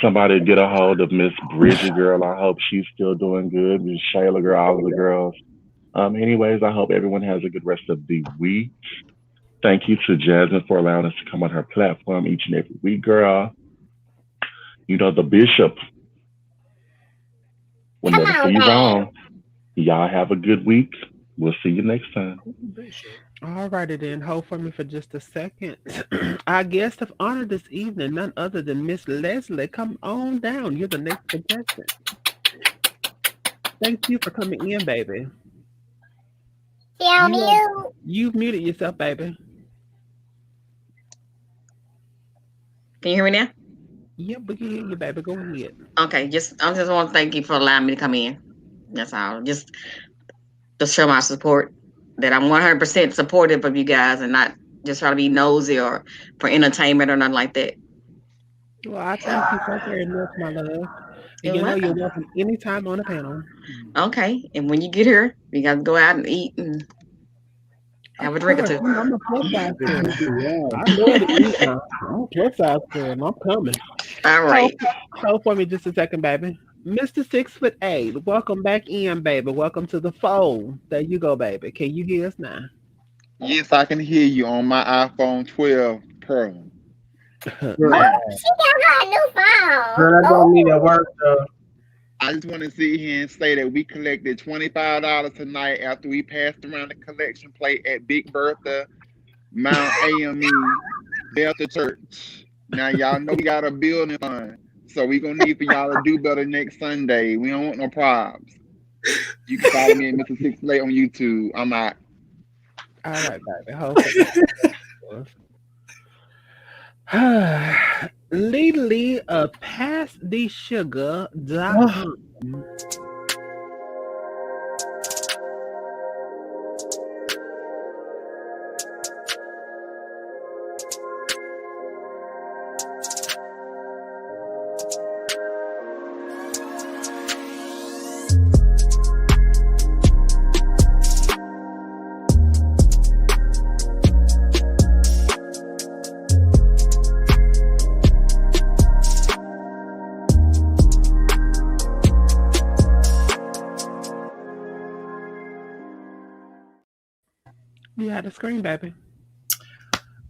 somebody get a hold of Miss Bridget, girl. I hope she's still doing good. Miss Shayla, girl, all of the girls. Anyways, I hope everyone has a good rest of the week. Thank you to Jazmine for allowing us to come on her platform each and every week, girl. You know, the bishop will Come never on, see you babe. wrong. Y'all have a good week. We'll see you next time. Alrighty then, hold for me for just a second. Our guest of honor this evening, none other than Miss Leslie. Come on down. You're the next contestant. Thank you for coming in, baby. She on You mute. you've muted yourself, baby. Can you hear me now? Yep, we can hear you, baby. Go ahead. Okay, I just want to thank you for allowing me to come in. That's all. Just to show my support that I'm 100% supportive of you guys and not just trying to be nosy or for entertainment or nothing like that. Well, I thank you so very much, my love. And You're you know you're welcome. welcome anytime on the panel. Okay, and when you get here, you got to go out and eat and Of have a drink or course, two. I'm a plus size girl. Yeah. I love to eat now. I'm a plus size girl and I'm coming. All Hold, right. hold for me just a second, baby. Mr. 6'8", welcome back in, baby. Welcome to the fold. There you go, baby. Can you hear us now? Yes, I can hear you on my iPhone 12 Pro. Girl, Yeah. Oh, she got her a new phone. girl, that don't mean that Oh. work though. I just want to sit here and say that we collected $25 tonight after we passed around the collection plate at Big Bertha Mount AME Delta Church. Now y'all know we got a building fund, so we gonna need for y'all to do better next Sunday. We don't want no probs. You can follow me at Mr. Six Play on YouTube. I'm out. All right, baby. Hold for me. Legally, pass the sugar.com. You had the screen, baby.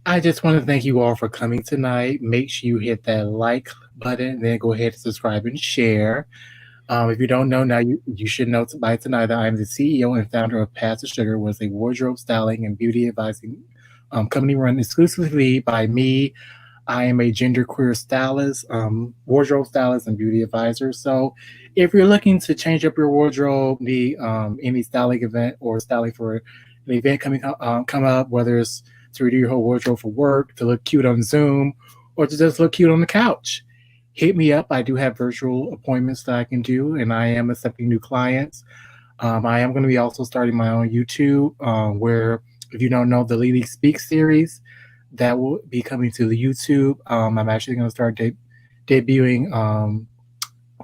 I just want to thank you all for coming tonight. Make sure you hit that like button, then go ahead and subscribe and share. If you don't know now, you should know by tonight that I'm the CEO and founder of Path to Sugar, was a wardrobe styling and beauty advising company run exclusively by me. I am a genderqueer stylist, wardrobe stylist, and beauty advisor. So, if you're looking to change up your wardrobe, need any styling event or styling for an event come up, whether it's to redo your whole wardrobe for work, to look cute on Zoom, or to just look cute on the couch, hit me up. I do have virtual appointments that I can do, and I am accepting new clients. I am going to be also starting my own YouTube, where, if you don't know, the Lily Speaks series that will be coming to the YouTube. I'm actually going to start debuting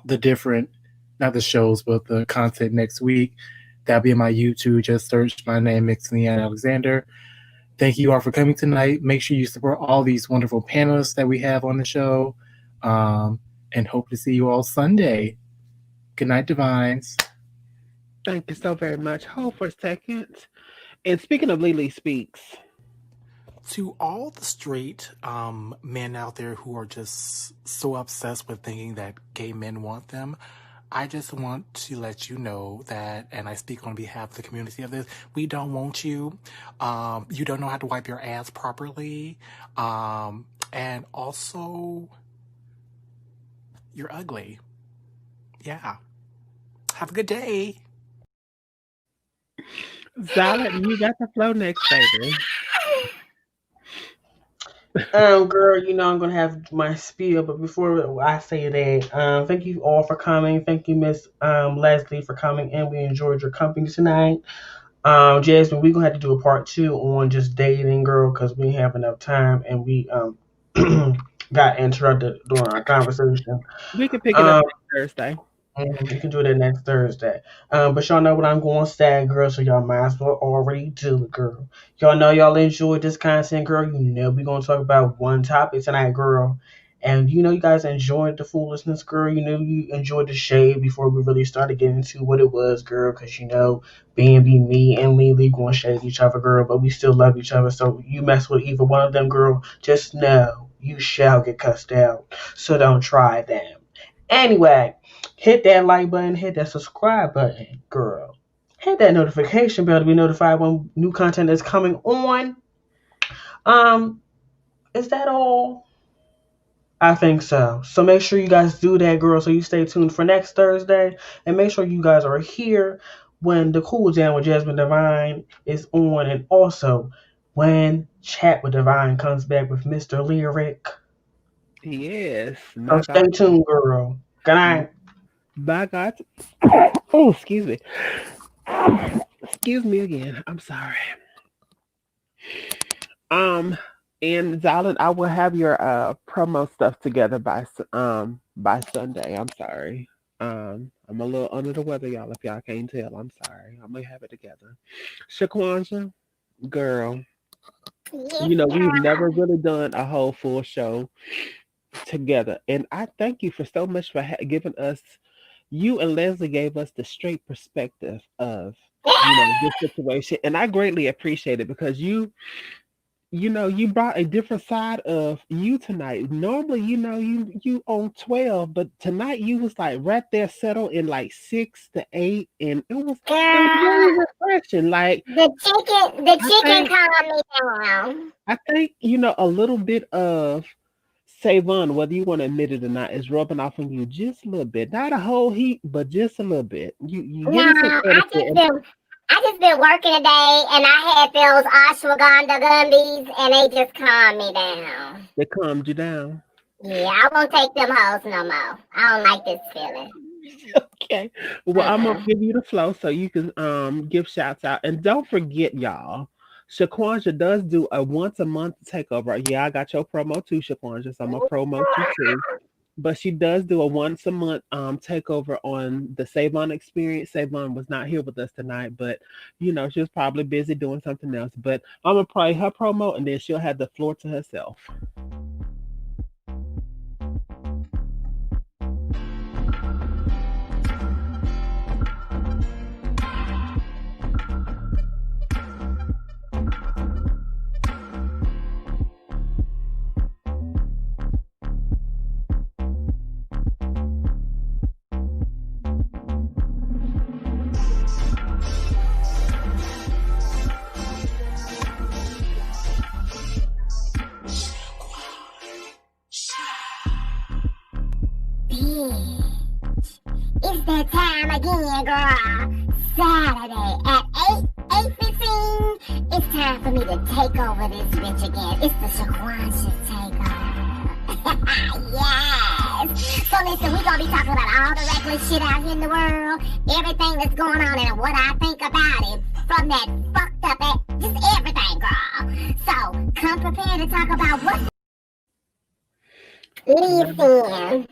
the different, not the shows, but the content next week. That'll be on my YouTube. Just search my name, Maxine Alexander. Thank you all for coming tonight. Make sure you support all these wonderful panelists that we have on the show. And hope to see you all Sunday. Good night, Divines. Thank you so very much. Hold for a second. And speaking of Lily Speaks, to all the straight men out there who are just so obsessed with thinking that gay men want them, I just want to let you know that, and I speak on behalf of the community of this, we don't want you. You don't know how to wipe your ass properly. And also, you're ugly. Yeah. Have a good day. Zala, you got the flow next, baby. Girl, you know I'm gonna have my spiel, but before I say that, thank you all for coming. Thank you, Miss Leslie, for coming in. We enjoyed your company tonight. Jazmine, we're gonna have to do a part two on just dating, girl, because we didn't have enough time and we got interrupted during our conversation. We can pick it up next Thursday. You can do that next Thursday. But y'all know what I'm going to say, girl, so y'all might as well already do it, girl. Y'all know y'all enjoyed this content, girl. You know we're going to talk about one topic tonight, girl. And you know you guys enjoyed the foolishness, girl. You know you enjoyed the shade before we really started getting into what it was, girl. Because you know, B&B, me, and Lily going to shade each other, girl. But we still love each other. So you mess with either one of them, girl, just know you shall get cussed out. So don't try them. Anyway, hit that like button, hit that subscribe button, girl. Hit that notification bell to be notified when new content is coming on. Is that all? I think so. So make sure you guys do that, girl. So you stay tuned for next Thursday, and make sure you guys are here when the Cool Down with Jazmine Divine is on, and also when Chat with Divine comes back with Mr. Lyric. Yes, So my stay God, tuned, girl. Good night. my God. Oh, excuse me. Excuse me again. I'm sorry. Um, and Zylan, I will have your promo stuff together by Sunday. I'm sorry. I'm a little under the weather, y'all. If y'all can't tell, I'm sorry. I'm gonna have it together. Shaquanja, girl, Yes, you know we've never girl. really done a whole full show together, and I thank you for so much for giving us. You and Leslie gave us the straight perspective of this situation, and I greatly appreciate it because you brought a different side of you tonight. Normally, you on 12, but tonight you was like right there settled in like 6 to 8, and it was Girl, really refreshing. Like I the chicken think calmed me down. a little bit of Savon, whether you want to admit it or not, is rubbing off on you just a little bit. Not a whole heap, but just a little bit. You No, getting some etiquette. I just been working today, and I had those ashwagandha gummies, and they just calmed me down. They calmed you down. Yeah, I won't take them hoes no more. I don't like this feeling. Okay. Well, I'm gonna Uh-uh. give you the flow so you can give shouts out. And don't forget, y'all, Shaquanja does do a once a month takeover. Yeah, I got your promo too, Shaquanja, so I'm gonna promote you too. But she does do a once a month takeover on the Savon experience. Savon was not here with us tonight, but she was probably busy doing something else. But I'm gonna play her promo and then she'll have the floor to herself. Bitch. It's that time again, girl. Saturday at 8:15. It's time for me to take over this bitch again. It's the Shaquan takeover. Yes. So listen, we're gonna be talking about all the reckless shit out here in the world, everything that's going on and what I think about it. From that fucked up just everything, girl. So come prepared to talk about what. Listen.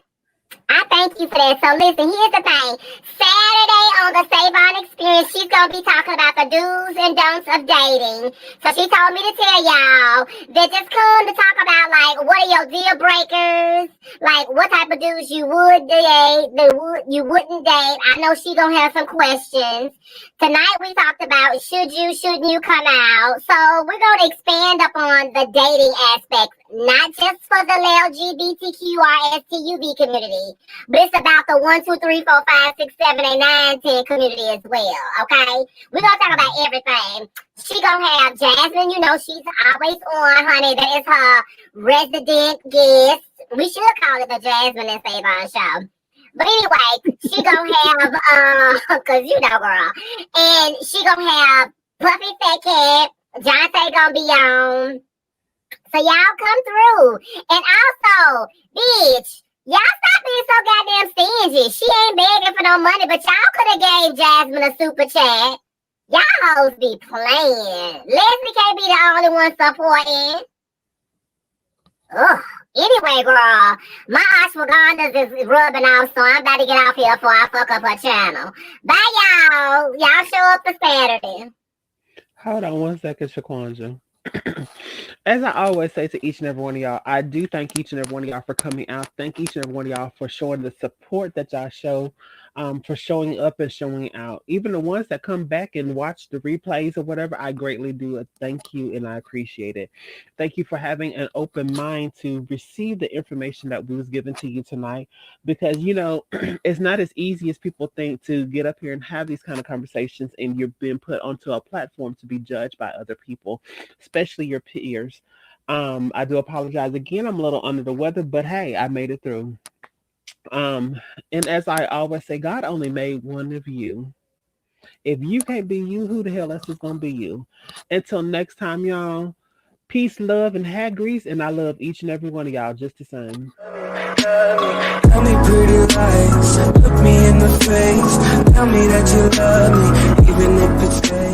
I thank you for that. So listen, here's the thing. Saturday on the Save On Experience, she's gonna be talking about the do's and don'ts of dating. So she told me to tell y'all that just come to talk about like what are your deal breakers, like what type of dudes you would date, you wouldn't date. I know she gonna have some questions. Tonight we talked about shouldn't you come out. So we're gonna expand upon the dating aspects, not just for the LGBTQRSTUV community, but it's about the 1, 2, 3, 4, 5, 6, 7, 8, 9, 10 community as well. Okay, we're gonna talk about everything. She gonna have Jazmine. She's always on, honey. That is her resident guest. We should call it the Jazmine and Savon show. But anyway, she gonna have cause girl, and she gonna have Puffy Fat Cat. Jonte gonna be on. So y'all come through. And also, bitch, y'all stop being so goddamn stingy. She ain't begging for no money, but y'all could have gave Jazmine a super chat. Y'all hoes be playing. Leslie can't be the only one supporting. Ugh. Anyway, girl, my ashwagandha is rubbing off, so I'm about to get off here before I fuck up her channel. Bye, y'all. Y'all show up for Saturday. Hold on one second, Shaquanja. As I always say to each and every one of y'all, I do thank each and every one of y'all for coming out. Thank each and every one of y'all for showing the support that y'all show, for showing up and showing out. Even the ones that come back and watch the replays or whatever, I greatly do. Thank you and I appreciate it. Thank you for having an open mind to receive the information that was given to you tonight, because it's not as easy as people think to get up here and have these kind of conversations, and you're being put onto a platform to be judged by other people, especially your peers. I do apologize again. I'm a little under the weather, but hey, I made it through. Um, and as I always say, God only made one of you. If you can't be you, who the hell else is gonna be you? Until next time, y'all. Peace, love, and hair grease, and I love each and every one of y'all just the same. Tell me pretty lies, look me in the face. Tell me that you love me, even if it's fake.